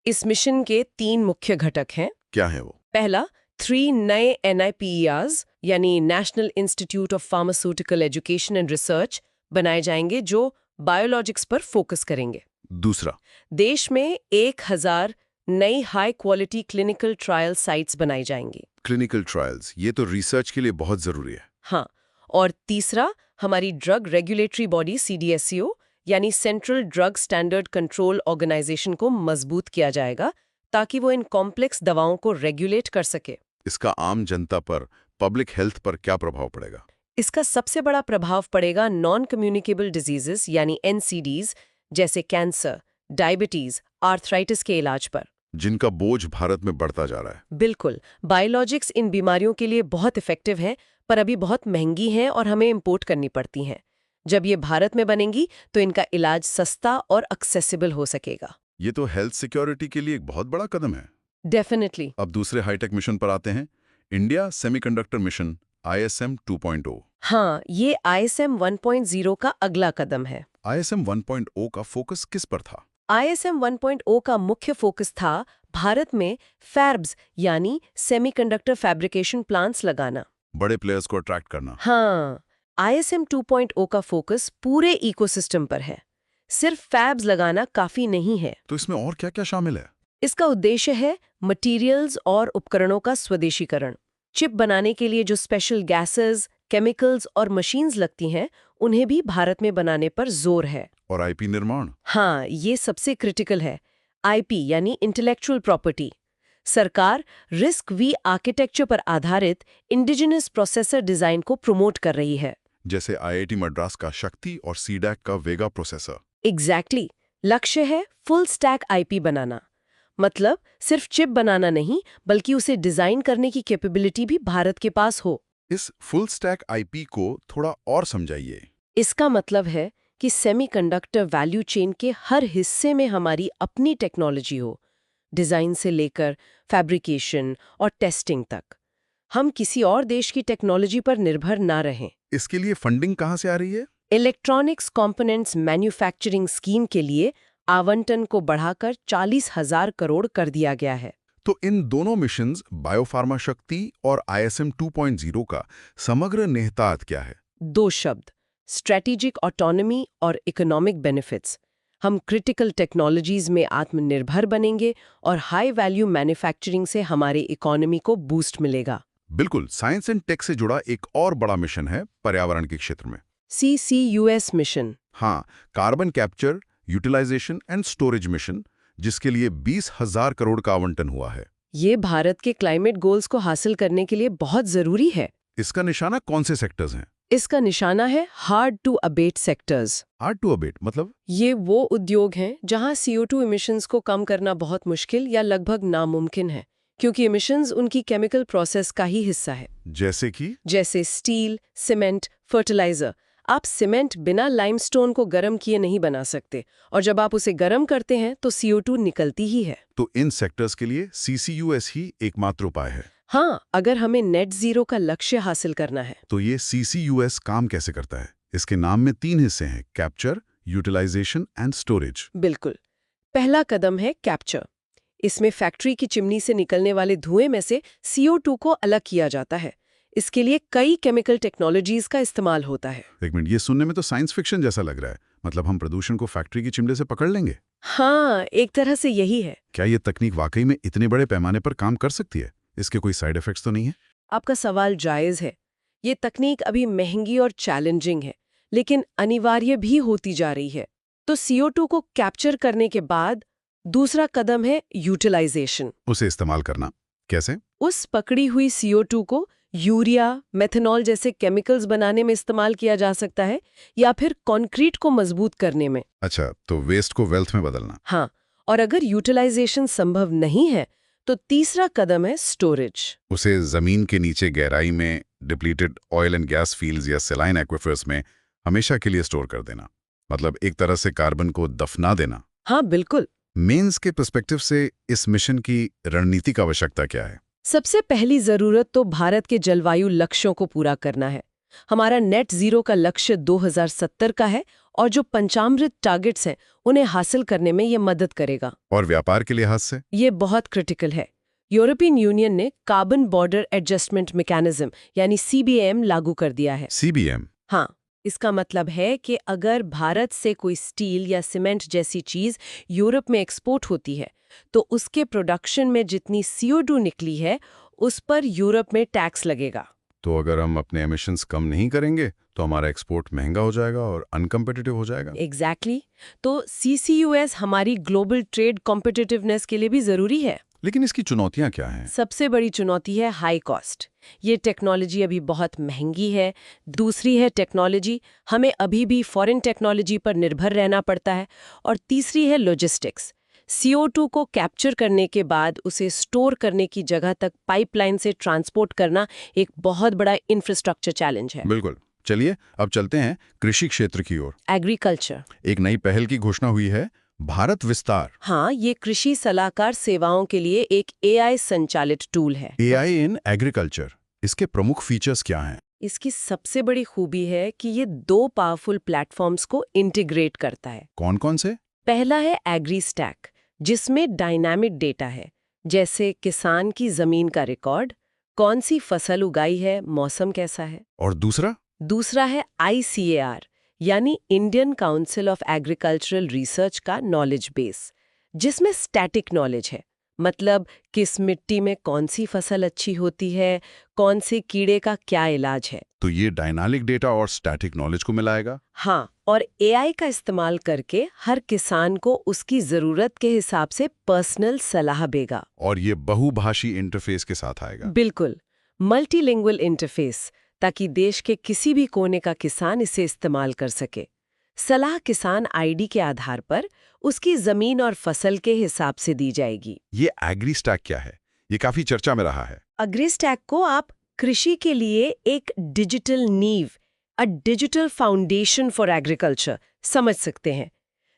इस मिशन के 3 मुख्य घटक हैं। क्या है वो? पहला, 3 नए NIPERs यानी national institute of pharmaceutical education and research बनाए जाएंगे जो बायोलॉजिक्स पर फोकस करेंगे। दूसरा, देश में 1000 नई high quality clinical trial sites बनाई जाएंगी। क्लिनिकल ट्रायल्स, ये तो रिसर्च के लिए बहुत जरूरी है। हाँ, और तीसरा, हमारी ड्रग रेगुलेटरी बॉडी CDSCO यानी central drug standard control organisation को मजबूत किया जाएगा ताकि वो इन कॉम्प्लेक्स दवाओं को रेगुलेट कर सके। इसका आम जनता पर, पब्लिक हेल्थ पर क्या प्रभाव पड़ेगा? इसका सबसे बड़ा प्रभाव पड़ेगा नॉन कम्युनिकेबल डिजीजेस यानी NCDs जैसे कैंसर, डायबिटीज, आर्थराइटिस के इलाज पर, जिनका बोझ भारत में बढ़ता जा रहा है। बिल्कुल। बायोलॉजिक्स इन बीमारियों के लिए बहुत इफेक्टिव है, पर अभी बहुत महंगी हैं और हमें इंपोर्ट करनी पड़ती हैं। जब ये भारत में बनेंगी तो इनका इलाज सस्ता और एक्सेसिबल हो सकेगा। ये तो हेल्थ सिक्योरिटी के लिए एक बहुत बड़ा कदम है। डेफिनेटली। अब दूसरे हाईटेक मिशन पर आते हैं, इंडिया सेमीकंडक्टर मिशन ISM 2.0। हाँ, ये ISM 1.0 का अगला कदम है। ISM 1.0 का फोकस किस पर था? ISM 1.0 का मुख्य फोकस था भारत में फैब्स यानी सेमीकंडक्टर फैब्रिकेशन प्लांट्स लगाना। बड़े प्लेयर्स को अट्रैक्ट करना। हाँ, ISM 2.0 का फोकस पूरे इकोसिस्टम पर है। सिर्फ फैब्स लगाना काफी नहीं है। तो इसमें और क्या-क्या शामिल है? इसका उद्देश्य है मटेरियल्स और उपकरणों का स्वदेशीकरण। चिप बनाने के लिए जो स्पेशल गैसेस, केमिकल्स और मशीन्स लगती हैं, उन्हें भी भारत में बनाने पर जोर है। और IP निर्माण? हाँ, ये सबसे क्रिटिकल है। IP यानी इंटेलेक्चुअल प्रॉपर्टी। सरकार रिस्क वी आर्किटेक्चर पर आधारित इंडिजिनस प्रोसेसर डिजाइन को प्रमोट कर रही है। जैसे IIT मद्रास का शक्ति और CDAC का वेगा प्रोसेसर। एग्जैक्टली। लक्ष्य है फुल स्टैक IP बनाना। मतलब सिर्फ चिप बनाना नहीं, बल्कि उसे डिजाइन करने की कैपेबिलिटी भी भारत के पास हो। इस फुल स्टैक IP को थोड़ा और समझाइए। इसका मतलब है कि सेमीकंडक्टर वैल्यू चेन के हर हिस्से में हमारी अपनी टेक्नोलॉजी हो, डिजाइन से लेकर फैब्रिकेशन और टेस्टिंग तक। हम किसी और देश की टेक्नोलॉजी पर निर्भर ना रहें। इसके लिए फंडिंग कहाँ से आ रही है? इलेक्ट्रॉनिक्स कंपोनेंट्स मैन्युफैक्चरिंग स्कीम के लिए आवंटन को बढ़ाकर 40,000 करोड़ कर दिया गया है। तो इन दोनों मिशंस बायोफार्मा शक्ति और ISM 2.0 का समग्र निहितार्थ क्या है? 2 शब्द, स्ट्रेटेजिक ऑटोनॉमी और इकोनॉमिक बेनिफिट्स। हम क्रिटिकल टेक्नोलॉजीज में आत्मनिर्भर बनेंगे और हाई वैल्यू मैन्युफैक्चरिंग से हमारे इकोनॉमी को बूस्ट मिलेगा। बिल्कुल। साइंस एंड टेक से जुड़ा एक और बड़ा मिशन है पर्यावरण के क्षेत्र में, CCUS मिशन। हाँ, carbon capture, utilisation and storage mission, जिसके लिए 20,000 करोड़ का आवंटन हुआ है। ये भारत के क्लाइमेट गोल्स को हासिल करने के लिए बहुत जरूरी है। इसका निशाना कौन से सेक्टर्स हैं? इसका निशाना है hard to abate sectors. Hard to abate मतलब? ये वो उद्योग हैं जहां CO2 इमिशंस को कम करना बहुत मुश्किल या लगभग नामुमकिन है, क्योंकि इमिशंस उनकी केमिकल प्रोसेस का ही हिस्सा है। जैसे स्टील, सीमेंट, फर्टिलाइजर। आप सीमेंट बिना लाइमस्टोन को गर्म किए नहीं बना सकते, और जब आप उसे गर्म करते हैं तो CO2 निकलती ही है। तो इन सेक्टर्स के लिए CCUS ही एकमात्र उपाय है। हाँ, अगर हमें नेट जीरो का लक्ष्य हासिल करना है। तो ये CCUS काम कैसे करता है? इसके नाम में 3 हिस्से हैं, कैप्चर, यूटिलाइजेशन एंड स्टोरेज। बिल्कुल। पहला कदम है कैप्चर। इसमें फैक्ट्री की चिमनी से निकलने वाले धुएं में से CO2 को अलग किया जाता है। इसके लिए कई केमिकल टेक्नोलॉजीज का इस्तेमाल होता है। एक मिनट, ये सुनने में तो साइंस फिक्शन जैसा लग रहा है। मतलब हम प्रदूषण को फैक्ट्री की चिमटे से पकड़ लेंगे? हाँ, एक तरह से यही है। क्या ये तकनीक वाकई में इतने बड़े पैमाने पर काम कर सकती है? इसके कोई साइड इफेक्ट्स तो नहीं है? आपका सवाल जायज है। ये तकनीक अभी महंगी और चैलेंजिंग है, लेकिन अनिवार्य भी होती जा रही है। तो CO2 को कैप्चर करने के बाद दूसरा कदम है यूटिलाइजेशन। उसे इस्तेमाल करना कैसे? उस पकड़ी हुई CO2 को यूरिया, मेथनॉल जैसे केमिकल्स बनाने में इस्तेमाल किया जा सकता है, या फिर कंक्रीट को मजबूत करने में। अच्छा, तो वेस्ट को वेल्थ में बदलना। हाँ, और अगर यूटिलाइजेशन संभव नहीं है तो तीसरा कदम है स्टोरेज। उसे जमीन के नीचे गहराई में depleted oil and gas fields या सेलाइन एक्विफर्स में हमेशा के लिए स्टोर कर देना। मतलब एक तरह से कार्बन को दफना देना। हाँ, बिल्कुल। मेंस के पर्सपेक्टिव से इस मिशन की रणनीतिक आवश्यकता क्या है? सबसे पहली जरूरत तो भारत के जलवायु लक्ष्यों को पूरा करना है। हमारा नेट जीरो का लक्ष्य 2070 का है, और जो पंचामृत टारगेट्स हैं उन्हें हासिल करने में ये मदद करेगा। और व्यापार के लिहाज से? ये बहुत क्रिटिकल है। यूरोपियन यूनियन ने कार्बन बॉर्डर एडजस्टमेंट मैकेनिज्म यानी CBAM लागू कर दिया है। CBM? हाँ, इसका मतलब है कि अगर भारत से कोई स्टील या सीमेंट जैसी चीज यूरोप में एक्सपोर्ट होती है, तो उसके प्रोडक्शन में जितनी CO2 निकली है उस पर यूरोप में टैक्स लगेगा। तो अगर हम अपने एमिशंस कम नहीं करेंगे तो हमारा एक्सपोर्ट महंगा हो जाएगा और अनकम्पिटिटिव हो जाएगा। एग्जैक्टली। तो CCUS हमारी ग्लोबल ट्रेड कॉम्पिटिटिवनेस के लिए भी जरूरी है। लेकिन इसकी चुनौतियां क्या हैं? सबसे बड़ी चुनौती है हाई कॉस्ट। ये टेक्नोलॉजी अभी बहुत महंगी है। दूसरी है टेक्नोलॉजी, हमें अभी भी फॉरेन टेक्नोलॉजी पर निर्भर रहना पड़ता है। और तीसरी है लॉजिस्टिक्स। CO2 को कैप्चर करने के बाद उसे स्टोर करने की जगह तक पाइपलाइन से ट्रांसपोर्ट करना एक बहुत बड़ा इंफ्रास्ट्रक्चर चैलेंज है। बिल्कुल। चलिए अब चलते हैं कृषि क्षेत्र की ओर। एग्रीकल्चर। एक नई पहल की घोषणा हुई है, भारत विस्तार। हाँ, ये कृषि सलाहकार सेवाओं के लिए एक AI संचालित टूल है। AI इन एग्रीकल्चर, इसके प्रमुख फीचर्स क्या हैं? इसकी सबसे बड़ी खूबी है कि ये 2 पावरफुल प्लेटफॉर्म्स को इंटीग्रेट करता है। कौन कौन से? पहला है एग्रीस्टैक, जिसमें डायनामिक डेटा है, जैसे किसान की जमीन का रिकॉर्ड, कौन सी फसल उगाई है, मौसम कैसा है। और दूसरा? दूसरा है ICAR, यानी Indian council of agricultural research का नॉलेज बेस, जिसमें स्टैटिक नॉलेज है। मतलब किस मिट्टी में कौन सी फसल अच्छी होती है, कौन से कीड़े का क्या इलाज है। तो ये डायनामिक डेटा और स्टैटिक नॉलेज को मिलाएगा? हाँ, और AI का इस्तेमाल करके हर किसान को उसकी जरूरत के हिसाब से पर्सनल सलाह देगा। और ये बहुभाषी इंटरफेस के साथ आएगा? बिल्कुल, मल्टीलिंगुअल इंटरफेस, ताकि देश के किसी भी कोने का किसान इसे इस्तेमाल कर सके। सलाह किसान ID के आधार पर उसकी जमीन और फसल के हिसाब से दी जाएगी। ये एग्रीस्टैक क्या है? ये काफी चर्चा में रहा है। एग्रीस्टैक को आप कृषि के लिए एक डिजिटल नींव, a digital foundation for agriculture समझ सकते हैं।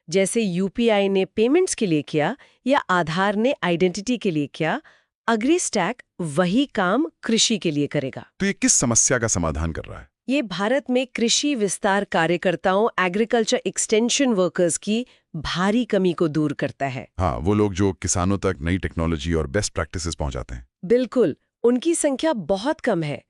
जैसे UPI ने पेमेंट्स के लिए किया या आधार ने आइडेंटिटी के लिए किया, एग्रीस्टैक वही काम कृषि के लिए करेगा। तो ये किस समस्या का समाधान कर रहा है? ये भारत में कृषि विस्तार कार्यकर्ताओं, एग्रीकल्चर एक्सटेंशन वर्कर्स की भारी कमी को दूर करता है। हाँ, वो लोग जो किसानों तक नई टेक्नोलॉजी और बेस्ट प्रैक्टिसेस पहुंचाते हैं। बिल्कुल, उनकी संख्या बहुत कम है।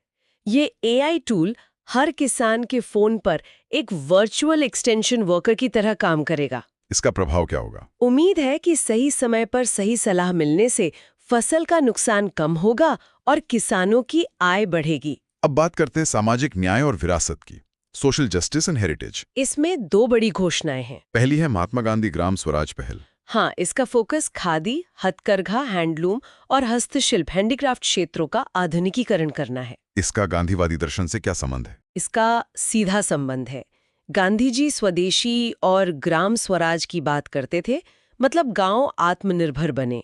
ये AI टूल हर किसान के फोन पर एक वर्चुअल एक्सटेंशन वर्कर की तरह काम करेगा। इसका प्रभाव क्या होगा? उम्मीद है कि सही समय पर सही सलाह मिलने से फसल का नुकसान कम होगा और किसानों की आय बढ़ेगी। अब बात करते हैं सामाजिक न्याय और विरासत की, सोशल जस्टिस एंड हेरिटेज। इसमें 2 बड़ी घोषणाएं हैं। पहली है महात्मा गांधी ग्राम स्वराज पहल। हाँ, इसका फोकस खादी, हथकरघा, हैंडलूम और हस्तशिल्प हैंडीक्राफ्ट क्षेत्रों का आधुनिकीकरण करना है। इसका गांधीवादी दर्शन से क्या संबंध है? इसका सीधा संबंध है। गांधी जी स्वदेशी और ग्राम स्वराज की बात करते थे, मतलब गांव आत्मनिर्भर बने।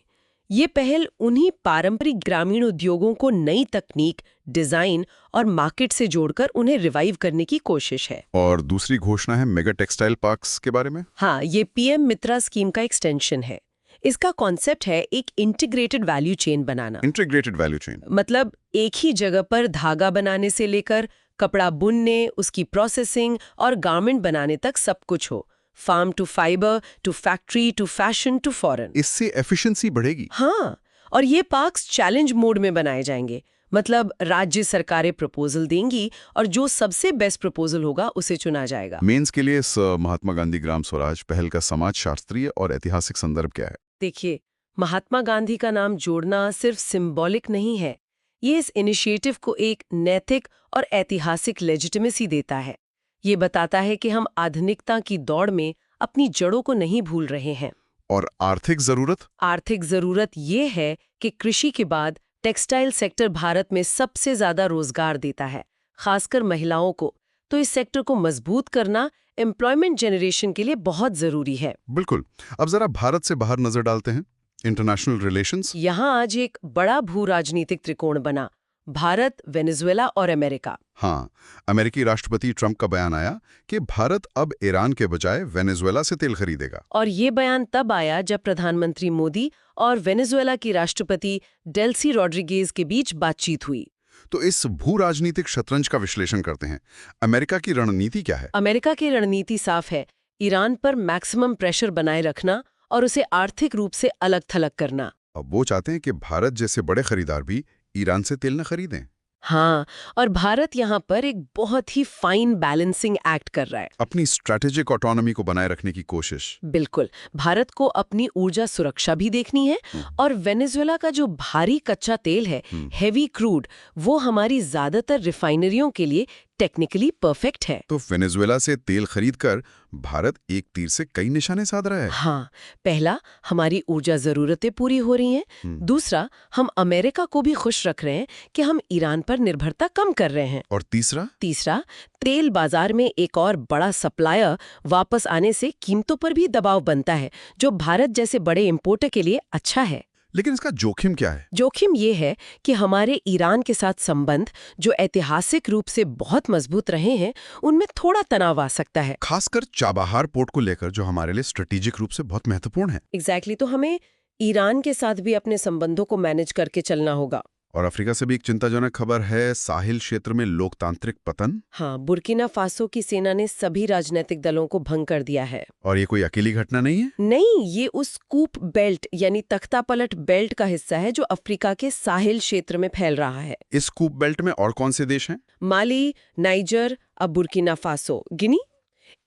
ये पहल उन्हीं पारंपरिक ग्रामीण उद्योगों को नई तकनीक, डिजाइन और मार्केट से जोड़कर उन्हें रिवाइव करने की कोशिश है। और दूसरी घोषणा है मेगा टेक्सटाइल पार्क्स के बारे में। हाँ, ये PM मित्रा स्कीम का एक्सटेंशन है। इसका कॉन्सेप्ट है एक इंटीग्रेटेड वैल्यू चेन बनाना। इंटीग्रेटेड वैल्यू चेन मतलब एक ही जगह पर धागा बनाने से लेकर कपड़ा बुनने, उसकी प्रोसेसिंग और गारमेंट बनाने तक सब कुछ हो। Farm to fibre to factory to fashion to foreign. इससे एफिशिएंसी बढ़ेगी। हाँ, और ये पार्क्स चैलेंज मोड में बनाए जाएंगे। मतलब राज्य सरकारें प्रपोजल देंगी और जो सबसे बेस्ट प्रपोजल होगा उसे चुना जाएगा। मेंस के लिए इस महात्मा गांधी ग्राम स्वराज पहल का समाज शास्त्रीय और ऐतिहासिक संदर्भ क्या है? देखिए, महात्मा गांधी का नाम जोड़ना सिर्फ सिंबॉलिक नहीं है, ये इस इनिशिएटिव को एक नैतिक और ऐतिहासिक लेजिटिमेसी देता है। ये बताता है कि हम आधुनिकता की दौड़ में अपनी जड़ों को नहीं भूल रहे हैं। और आर्थिक जरूरत? आर्थिक जरूरत ये है कि कृषि के बाद टेक्सटाइल सेक्टर भारत में सबसे ज्यादा रोजगार देता है, खासकर महिलाओं को। तो इस सेक्टर को मजबूत करना एम्प्लॉयमेंट जनरेशन के लिए बहुत जरूरी है। बिल्कुल। अब जरा भारत से बाहर नजर डालते हैं। International relations. यहाँ आज एक बड़ा भू राजनीतिक त्रिकोण बना, भारत, वेनेजुएला और अमेरिका। हाँ, अमेरिकी राष्ट्रपति ट्रंप का बयान आया कि भारत अब ईरान के बजाय वेनेजुएला से तेल खरीदेगा। और ये बयान तब आया जब प्रधानमंत्री मोदी और वेनेजुएला की राष्ट्रपति डेल्सी रॉड्रिगेज के बीच बातचीत हुई। तो इस भू राजनीतिक शतरंज का विश्लेषण करते हैं। अमेरिका की रणनीति क्या है? अमेरिका की रणनीति साफ है, ईरान पर मैक्सिमम प्रेशर बनाए रखना और उसे आर्थिक रूप से अलग थलग करना। अब वो चाहते हैं कि भारत जैसे बड़े खरीदार भी ईरान से तेल न खरीदें। हाँ, और भारत यहाँ पर एक बहुत ही फाइन बैलेंसिंग एक्ट कर रहा है। अपनी स्ट्रैटेजिक ऑटोनॉमी को बनाए रखने की कोशिश। बिल्कुल, भारत को अपनी ऊर्जा सुरक्षा भी देखनी है और वेनेजुएला का जो भारी कच्चा तेल है, हेवी क्रूड, वो हमारी ज्यादातर रिफाइनरियों के लिए टेक्निकली परफेक्ट है। तो वेनेजुएला से तेल खरीदकर भारत एक तीर से कई निशाने साध रहा है। हाँ, पहला, हमारी ऊर्जा जरूरतें पूरी हो रही हैं। दूसरा, हम अमेरिका को भी खुश रख रहे हैं कि हम ईरान पर निर्भरता कम कर रहे हैं। और तीसरा, तेल बाजार में एक और बड़ा सप्लायर वापस आने से कीमतों पर भी दबाव बनता है, जो भारत जैसे बड़े इंपोर्टर के लिए अच्छा है। लेकिन इसका जोखिम क्या है? जोखिम ये है कि हमारे ईरान के साथ संबंध, जो ऐतिहासिक रूप से बहुत मजबूत रहे हैं, उनमें थोड़ा तनाव आ सकता है। खासकर चाबहार पोर्ट को लेकर, जो हमारे लिए स्ट्रेटेजिक रूप से बहुत महत्वपूर्ण है। एग्जैक्टली, तो हमें ईरान के साथ भी अपने संबंधों को मैनेज करके चलना होगा। और अफ्रीका से भी एक चिंताजनक खबर है, साहिल क्षेत्र में लोकतांत्रिक पतन। हाँ, बुर्किना फासो की सेना ने सभी राजनीतिक दलों को भंग कर दिया है। और ये कोई अकेली घटना नहीं है? नहीं, ये उस कूप बेल्ट यानी तख्ता पलट बेल्ट का हिस्सा है जो अफ्रीका के साहिल क्षेत्र में फैल रहा है। इस कूप बेल्ट में और कौन से देश हैं? माली, नाइजर, अब बुर्किना फासो, गिनी।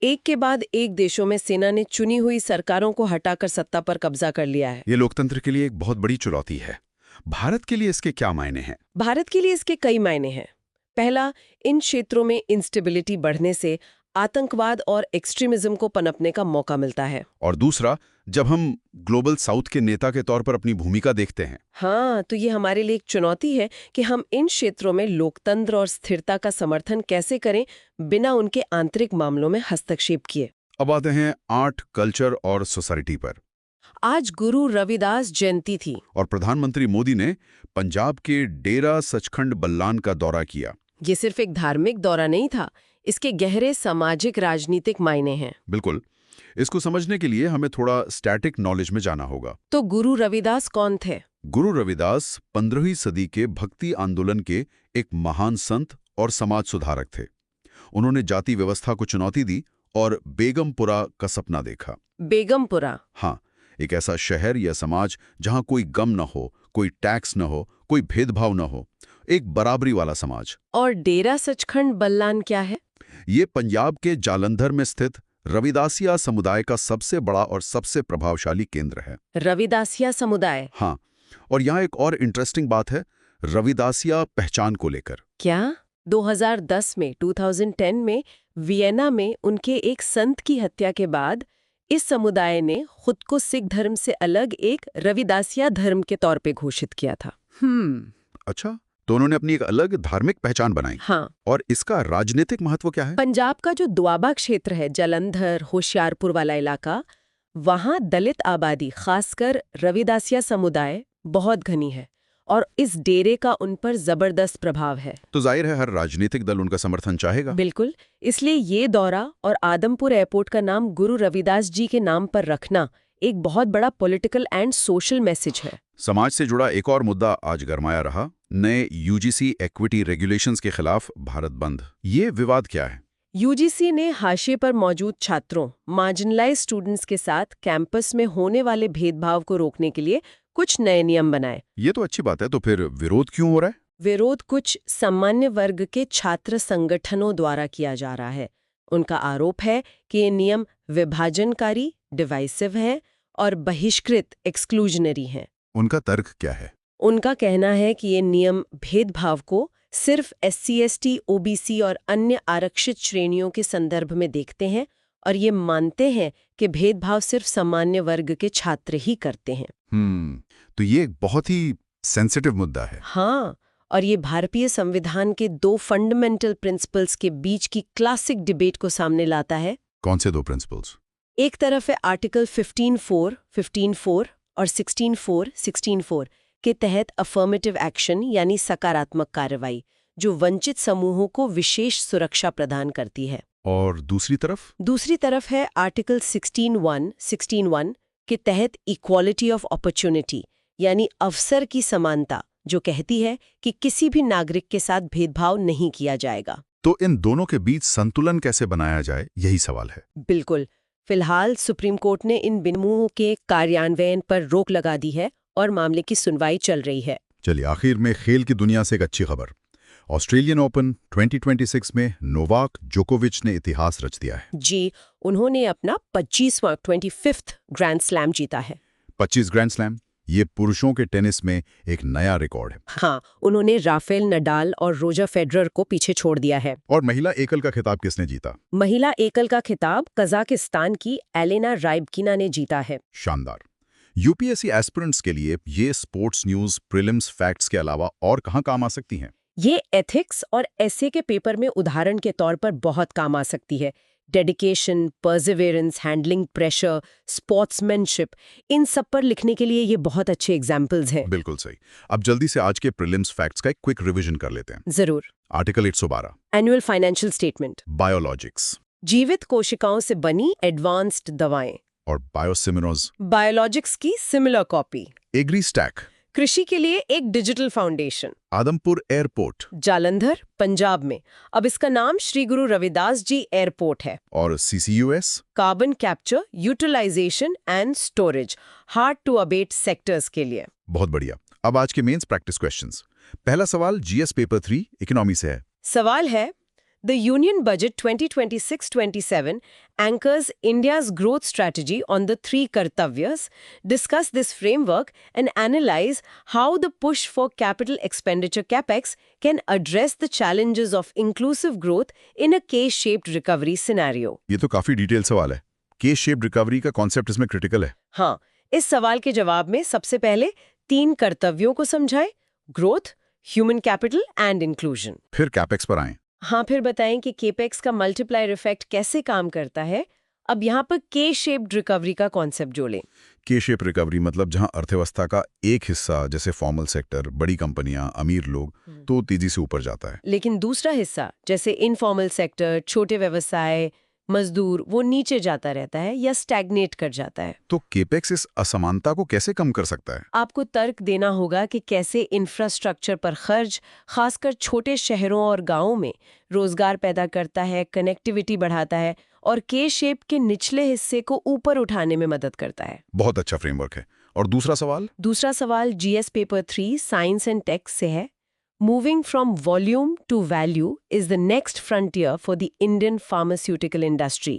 एक के बाद एक देशों में सेना ने चुनी हुई सरकारों को हटाकर सत्ता पर कब्जा कर लिया है। ये लोकतंत्र के लिए एक बहुत बड़ी चुनौती है। भारत के लिए इसके क्या मायने हैं? भारत के लिए इसके कई मायने हैं। पहला, इन क्षेत्रों में इंस्टेबिलिटी बढ़ने से आतंकवाद और एक्सट्रीमिज्म को पनपने का मौका मिलता है। और दूसरा, जब हम ग्लोबल साउथ के नेता के तौर पर अपनी भूमिका देखते हैं, हाँ, तो ये हमारे लिए एक चुनौती है कि हम इन क्षेत्रों में लोकतंत्र और स्थिरता का समर्थन कैसे करें बिना उनके आंतरिक मामलों में हस्तक्षेप किए। अब आते हैं आर्ट, कल्चर और सोसाइटी पर। आज गुरु रविदास जयंती थी और प्रधानमंत्री मोदी ने पंजाब के डेरा सचखंड बल्लान का दौरा किया। ये सिर्फ एक धार्मिक दौरा नहीं था, इसके गहरे सामाजिक राजनीतिक मायने हैं। बिल्कुल। इसको समझने के लिए हमें थोड़ा स्टैटिक नॉलेज में जाना होगा। तो गुरु रविदास कौन थे? गुरु रविदास 15वीं सदी के भक्ति आंदोलन के एक महान संत और समाज सुधारक थे। उन्होंने जाति व्यवस्था को चुनौती दी और बेगमपुरा का सपना देखा। बेगमपुरा? हाँ, एक ऐसा शहर या समाज जहां कोई गम न हो, कोई टैक्स न हो, कोई भेदभाव न हो, एक बराबरी वाला समाज। और डेरा सचखंड बल्लान क्या है? ये पंजाब के जालंधर में स्थित रविदासिया समुदाय का सबसे बड़ा और सबसे प्रभावशाली केंद्र है। रविदासिया समुदाय? हाँ, और यहाँ एक और इंटरेस्टिंग बात है रविदासिया पहचान को लेकर। क्या? 2010 में वियना में उनके एक संत की हत्या के बाद इस समुदाय ने खुद को सिख धर्म से अलग एक रविदासिया धर्म के तौर पे घोषित किया था। अच्छा, तो उन्होंने अपनी एक अलग धार्मिक पहचान बनाई। हाँ। और इसका राजनीतिक महत्व क्या है? पंजाब का जो दोआबा क्षेत्र है, जालंधर, होशियारपुर वाला इलाका, वहाँ दलित आबादी, खासकर रविदासिया समुदाय, बहुत घनी है और इस डेरे का उन पर जबरदस्त प्रभाव है। तो जाहिर है हर राजनीतिक दल उनका समर्थन चाहेगा। बिल्कुल, इसलिए ये दौरा और आदमपुर एयरपोर्ट का नाम गुरु रविदास जी के नाम पर रखना एक बहुत बड़ा पॉलिटिकल एंड सोशल मैसेज है। समाज से जुड़ा एक और मुद्दा आज गरमाया रहा, नए यूजीसी इक्विटी रेगुलेशंस के खिलाफ भारत बंद। ये विवाद क्या है? यूजीसी ने हाशिए पर मौजूद छात्रों, मार्जिनलाइज स्टूडेंट्स के साथ कैंपस में होने वाले भेदभाव को रोकने के लिए कुछ नए नियम बनाए। ये तो अच्छी बात है, तो फिर विरोध क्यों हो रहा है? विरोध कुछ सामान्य वर्ग के छात्र संगठनों द्वारा किया जा रहा है। उनका आरोप है कि ये नियम विभाजनकारी, डिवाइसिव है और बहिष्कृत, एक्सक्लूजनरी हैं। उनका तर्क क्या है? उनका कहना है कि ये नियम भेदभाव को सिर्फ SC, ST, OBC और अन्य आरक्षित श्रेणियों के संदर्भ में देखते हैं और ये मानते हैं कि भेदभाव सिर्फ सामान्य वर्ग के छात्र ही करते हैं। तो ये एक बहुत ही सेंसिटिव मुद्दा है। हाँ, और ये भारतीय संविधान के 2 फंडामेंटल प्रिंसिपल्स के बीच की क्लासिक डिबेट को सामने लाता है। कौन से 2 प्रिंसिपल्स? एक तरफ है आर्टिकल 15(4) और 16(4) के तहत अफर्मेटिव एक्शन यानी सकारात्मक कार्रवाई, जो वंचित समूहों को विशेष सुरक्षा प्रदान करती है। और दूसरी तरफ? दूसरी तरफ है आर्टिकल 16(1) के तहत इक्वालिटी ऑफ अपॉर्चुनिटी यानी अवसर की समानता, जो कहती है कि किसी भी नागरिक के साथ भेदभाव नहीं किया जाएगा। तो इन दोनों के बीच संतुलन कैसे बनाया जाए, यही सवाल है। बिल्कुल। फिलहाल सुप्रीम कोर्ट ने इन बिंदुओं के कार्यान्वयन पर रोक लगा दी है और मामले की सुनवाई चल रही है। चलिए, आखिर में खेल की दुनिया से एक अच्छी खबर। ऑस्ट्रेलियन ओपन 2026 में नोवाक जोकोविच ने इतिहास रच दिया है। जी, उन्होंने अपना 25वां ग्रैंड स्लैम जीता है। 25 ग्रैंड स्लैम, ये पुरुषों के टेनिस में एक नया रिकॉर्ड है। हाँ, उन्होंने राफेल नडाल और रोजर फेडरर को पीछे छोड़ दिया है। और महिला एकल का खिताब किसने जीता? महिला एकल का खिताब कजाकिस्तान की एलेना राइबकिना ने जीता है। शानदार। यूपीएससी एस्पिरेंट्स के लिए ये स्पोर्ट्स न्यूज़, प्रीलिम्स, फैक्ट्स के अलावा और कहाँ काम आ सकती हैं? ये एथिक्स और एसे के पेपर में उदाहरण के तौर पर बहुत काम आ सकती है। Dedication, perseverance, handling pressure, sportsmanship, इन सब पर लिखने के लिए ये बहुत अच्छे एग्जाम्पल्स हैं। बिल्कुल सही। अब जल्दी से आज के प्रीलिम्स फैक्ट्स का एक क्विक रिवीजन कर लेते हैं। जरूर। Article 112, annual financial statement. Biologics. जीवित कोशिकाओं से बनी एडवांस्ड दवाएं। और बायोसिमिनोज। बायोलॉजिक्स की सिमिलर कॉपी। Agri stack. कृषि के लिए एक digital foundation. Adampur airport. Jalandhar, Punjab में। अब इसका नाम श्री गुरु रविदास जी एयरपोर्ट है। और CCUS। Carbon capture, utilisation and storage, hard to abate sectors के लिए। बहुत बढ़िया। अब आज के मेंस प्रैक्टिस क्वेश्चंस। पहला सवाल GS पेपर 3 इकोनॉमी से है। सवाल है, The Union Budget 2026-27 anchors India's growth strategy on the 3 Kartavyas. Discuss this framework and analyze how the push for capital expenditure CapEx can address the challenges of inclusive growth in a K-shaped recovery scenario. ये तो काफी detail सवाल है। K-shaped recovery का concept इसमें critical है। हाँ, इस सवाल के जवाब में सबसे पहले 3 कर्तव्यों को समझाएं: growth, human capital and inclusion. फिर कैपेक्स पर आएं। हाँ, फिर बताएं कि केपेक्स का मल्टीप्लायर इफेक्ट कैसे काम करता है। अब यहाँ पर के शेप्ड रिकवरी का कॉन्सेप्ट जोड़ें। के शेप रिकवरी मतलब जहाँ अर्थव्यवस्था का एक हिस्सा, जैसे फॉर्मल सेक्टर, बड़ी कंपनियां, अमीर लोग, तो तेजी से ऊपर जाता है, लेकिन दूसरा हिस्सा जैसे इनफॉर्मल सेक्टर, छोटे व्यवसाय, मजदूर, वो नीचे जाता रहता है या स्टैग्नेट कर जाता है। तो केपेक्स इस असमानता को कैसे कम कर सकता है? आपको तर्क देना होगा कि कैसे इंफ्रास्ट्रक्चर पर खर्च, खासकर छोटे शहरों और गांवों में, रोजगार पैदा करता है, कनेक्टिविटी बढ़ाता है और के शेप के निचले हिस्से को ऊपर उठाने में मदद करता है। बहुत अच्छा फ्रेमवर्क है। और दूसरा सवाल? दूसरा सवाल GS paper 3 science and tech से है। Moving from volume to value is the next frontier for the Indian pharmaceutical industry.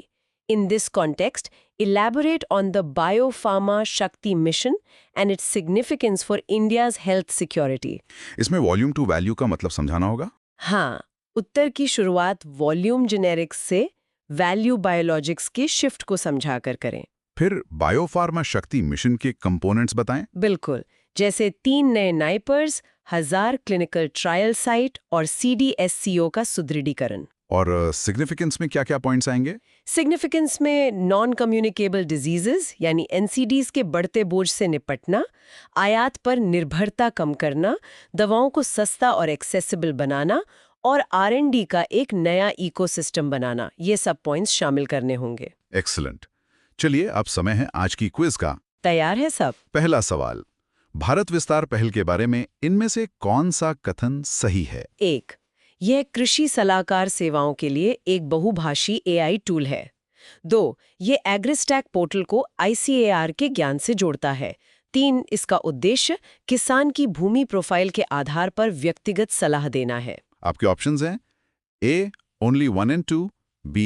In this context, elaborate on the Biopharma Shakti mission and its significance for India's health security. इसमें volume two value का मतलब समझाना होगा। हाँ, उत्तर की शुरुआत volume generics से value biologics के शिफ्ट को समझाकर करें। फिर बायोफार्मा शक्ति मिशन के कंपोनेंट्स बताएं। बिल्कुल, जैसे 3 नए नाइपर्स, 1000 क्लिनिकल ट्रायल साइट और CDSCO का सुदृढ़ीकरण। और सिग्निफिकेंस में क्या-क्या पॉइंट्स आएंगे? सिग्निफिकेंस में नॉन कम्युनिकेबल डिजीजेस यानी NCDs के बढ़ते बोझ से निपटना, आयात पर निर्भरता कम करना, दवाओं को सस्ता और एक्सेसिबल बनाना और R&D का एक नया इकोसिस्टम बनाना, ये सब पॉइंट्स शामिल करने होंगे। एक्सीलेंट। चलिए, अब समय है आज की क्विज का। तैयार है सब? पहला सवाल, भारत विस्तार पहल के बारे में इनमें से कौन सा कथन सही है? 1. यह कृषि सलाहकार सेवाओं के लिए एक बहुभाषी एआई टूल है। 2. ये एग्रीस्टैक पोर्टल को ICAR के ज्ञान से जोड़ता है। 3. इसका उद्देश्य किसान की भूमि प्रोफाइल के आधार पर व्यक्तिगत सलाह देना है। आपके ऑप्शंस हैं A. Only 1 and 2, B.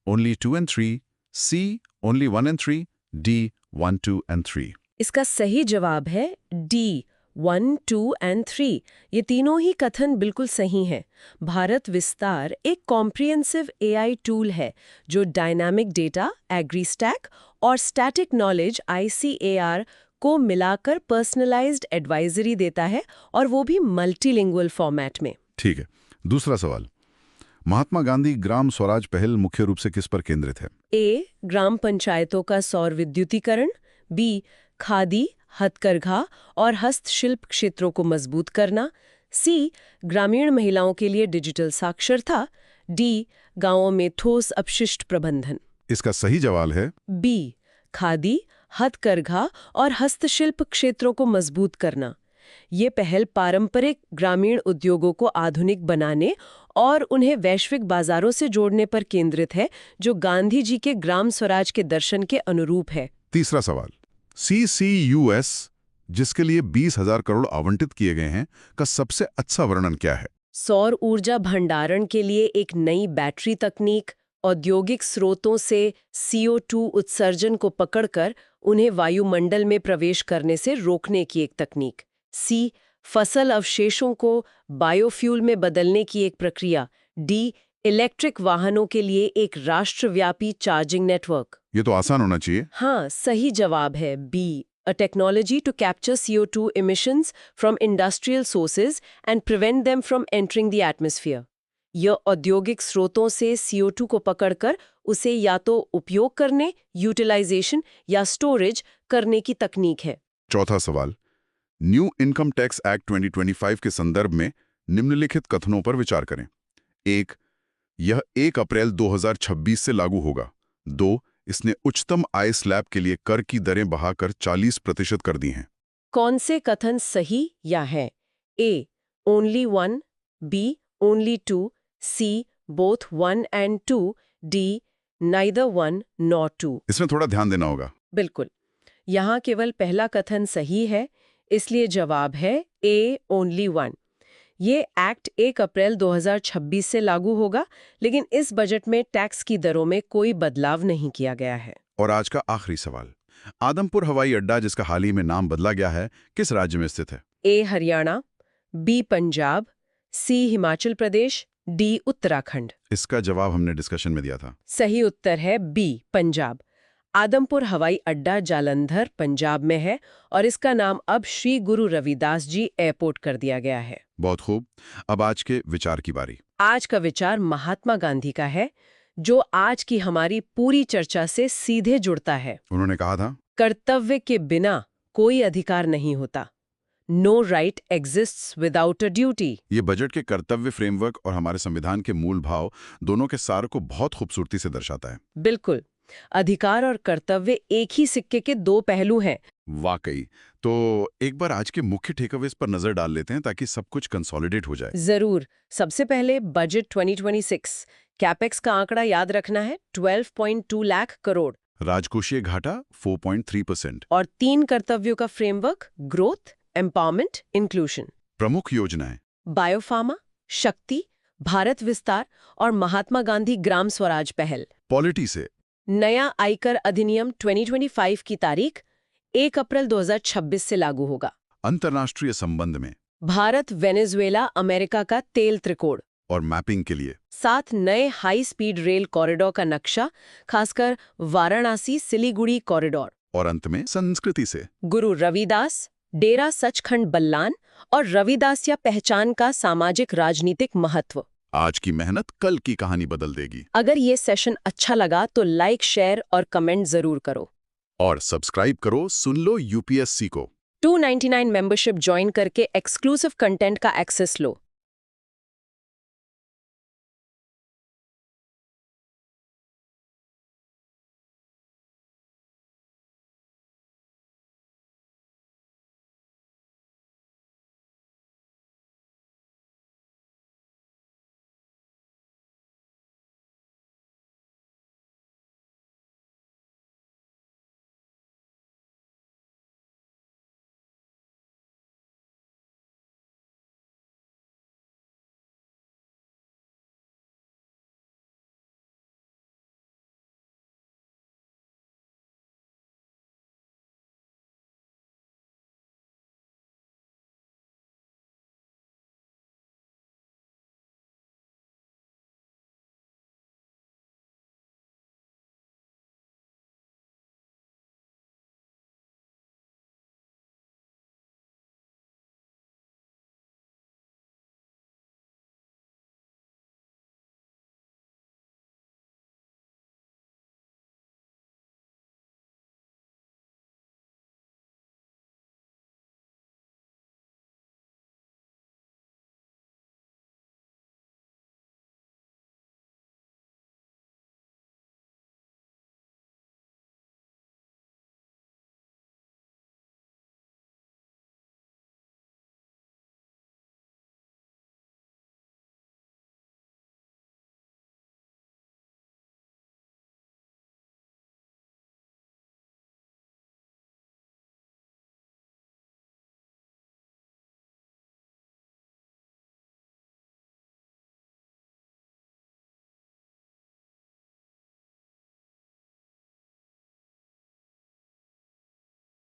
Only 2 and 3, C. Only 1 and 3, D. 1, 2 and 3. इसका सही जवाब है D. 1, 2 and 3। ये तीनों ही कथन बिल्कुल सही हैं। भारत विस्तार एक कॉम्प्रिहेंसिव AI टूल है जो डायनामिक डेटा, एग्रीस्टैक और स्टैटिक नॉलेज ICAR को मिलाकर पर्सनलाइज्ड एडवाइजरी देता है, और वो भी मल्टीलिंगुअल फॉर्मेट में। ठीक है। दूसरा सवाल, महात्मा गांधी ग्राम स्वराज पहल मुख्य रूप से किस पर केंद्रित है? A. ग्राम पंचायतों का सौर विद्युतीकरण। B. खादी, हथकरघा और हस्तशिल्प क्षेत्रों को मजबूत करना। C. ग्रामीण महिलाओं के लिए डिजिटल साक्षरता। D. गांवों में ठोस अपशिष्ट प्रबंधन। इसका सही जवाब है B. खादी, हथकरघा और हस्तशिल्प क्षेत्रों को मजबूत करना। ये पहल पारंपरिक ग्रामीण उद्योगों को आधुनिक बनाने और उन्हें वैश्विक बाजारों से जोड़ने पर केंद्रित है, जो गांधी जी के ग्राम स्वराज के दर्शन के अनुरूप है। तीसरा सवाल, CCUS, जिसके लिए 20,000 करोड़ आवंटित किए गए हैं, का सबसे अच्छा वर्णन क्या है? सौर ऊर्जा भंडारण के लिए एक नई बैटरी तकनीक, औद्योगिक स्रोतों से CO2 उत्सर्जन को पकड़कर उन्हें वायुमंडल में प्रवेश करने से रोकने की एक तकनीक। C. फसल अवशेषों को बायोफ्यूल में बदलने की एक प्रक्रिया। D. इलेक्ट्रिक वाहनों के लिए एक राष्ट्रव्यापी चार्जिंग नेटवर्क। ये तो आसान होना चाहिए। हाँ, सही जवाब है B. A technology to capture CO2 emissions from industrial sources and prevent them from entering the atmosphere. यह औद्योगिक स्रोतों से CO2 को पकड़कर उसे या तो उपयोग करने, यूटिलाइजेशन या स्टोरेज करने की तकनीक है। चौथा सवाल, न्यू इनकम टैक्स एक्ट 2025 के संदर्भ में निम्नलिखित कथनों पर विचार करें। 1. यह 1 अप्रैल 2026 से लागू होगा। 2. इसने उच्चतम आय स्लैब के लिए कर की दरें बढ़ाकर 40% कर दी हैं। कौन से कथन सही या है? A. Only 1, B. Only 2, C. Both 1 and 2, D. Neither 1 nor 2। इसमें थोड़ा ध्यान देना होगा। बिल्कुल, यहाँ केवल पहला कथन सही है, इसलिए जवाब है A. Only 1। ये एक्ट 1 अप्रैल 2026 से लागू होगा, लेकिन इस बजट में टैक्स की दरों में कोई बदलाव नहीं किया गया है। और आज का आखिरी सवाल, आदमपुर हवाई अड्डा, जिसका हाल ही में नाम बदला गया है, किस राज्य में स्थित है? A. Haryana, B. Punjab, C. Himachal Pradesh, D. Uttarakhand. इसका जवाब हमने डिस्कशन में दिया था। सही उत्तर है B. पंजाब। आदमपुर हवाई अड्डा जालंधर, पंजाब में है, और इसका नाम अब श्री गुरु रविदास जी एयरपोर्ट कर दिया गया है। बहुत खूब। अब आज के विचार की बारी। आज का विचार महात्मा गांधी का है, जो आज की हमारी पूरी चर्चा से सीधे जुड़ता है। उन्होंने कहा था, कर्तव्य के बिना कोई अधिकार नहीं होता। No right exists without a duty. ये बजट के कर्तव्य फ्रेमवर्क और हमारे संविधान के मूल भाव दोनों के सार को बहुत खूबसूरती से दर्शाता है। बिल्कुल, अधिकार और कर्तव्य एक ही सिक्के के दो पहलू हैं। वाकई। तो एक बार आज के मुख्य टेकअवेज पर नजर डाल लेते हैं, ताकि सब कुछ कंसोलिडेट हो जाए। जरूर। सबसे पहले बजट 2026 कैपेक्स का आंकड़ा याद रखना है, 12.2 लाख करोड़। राजकोषीय घाटा 4.3%। और 3 कर्तव्यों का फ्रेमवर्क, ग्रोथ, एम्पावरमेंट, इंक्लूजन। प्रमुख योजनाएं, बायोफार्मा, शक्ति, भारत विस्तार और महात्मा गांधी ग्राम स्वराज पहल। पॉलिटी से नया आयकर अधिनियम 2025 की तारीख 1 अप्रैल 2026 से लागू होगा। अंतर्राष्ट्रीय संबंध में भारत, वेनेजुएला, अमेरिका का तेल त्रिकोण और मैपिंग के लिए 7 नए हाई स्पीड रेल कॉरिडोर का नक्शा, खासकर वाराणसी सिलीगुड़ी कॉरिडोर। और अंत में संस्कृति से गुरु रविदास, डेरा सचखंड बल्लान और रविदासिया पहचान का सामाजिक राजनीतिक महत्व। आज की मेहनत कल की कहानी बदल देगी। अगर ये सेशन अच्छा लगा तो लाइक, शेयर और कमेंट जरूर करो। और सब्सक्राइब करो सुन लो UPSC को। 299 मेंबरशिप ज्वाइन करके एक्सक्लूसिव कंटेंट का एक्सेस लो।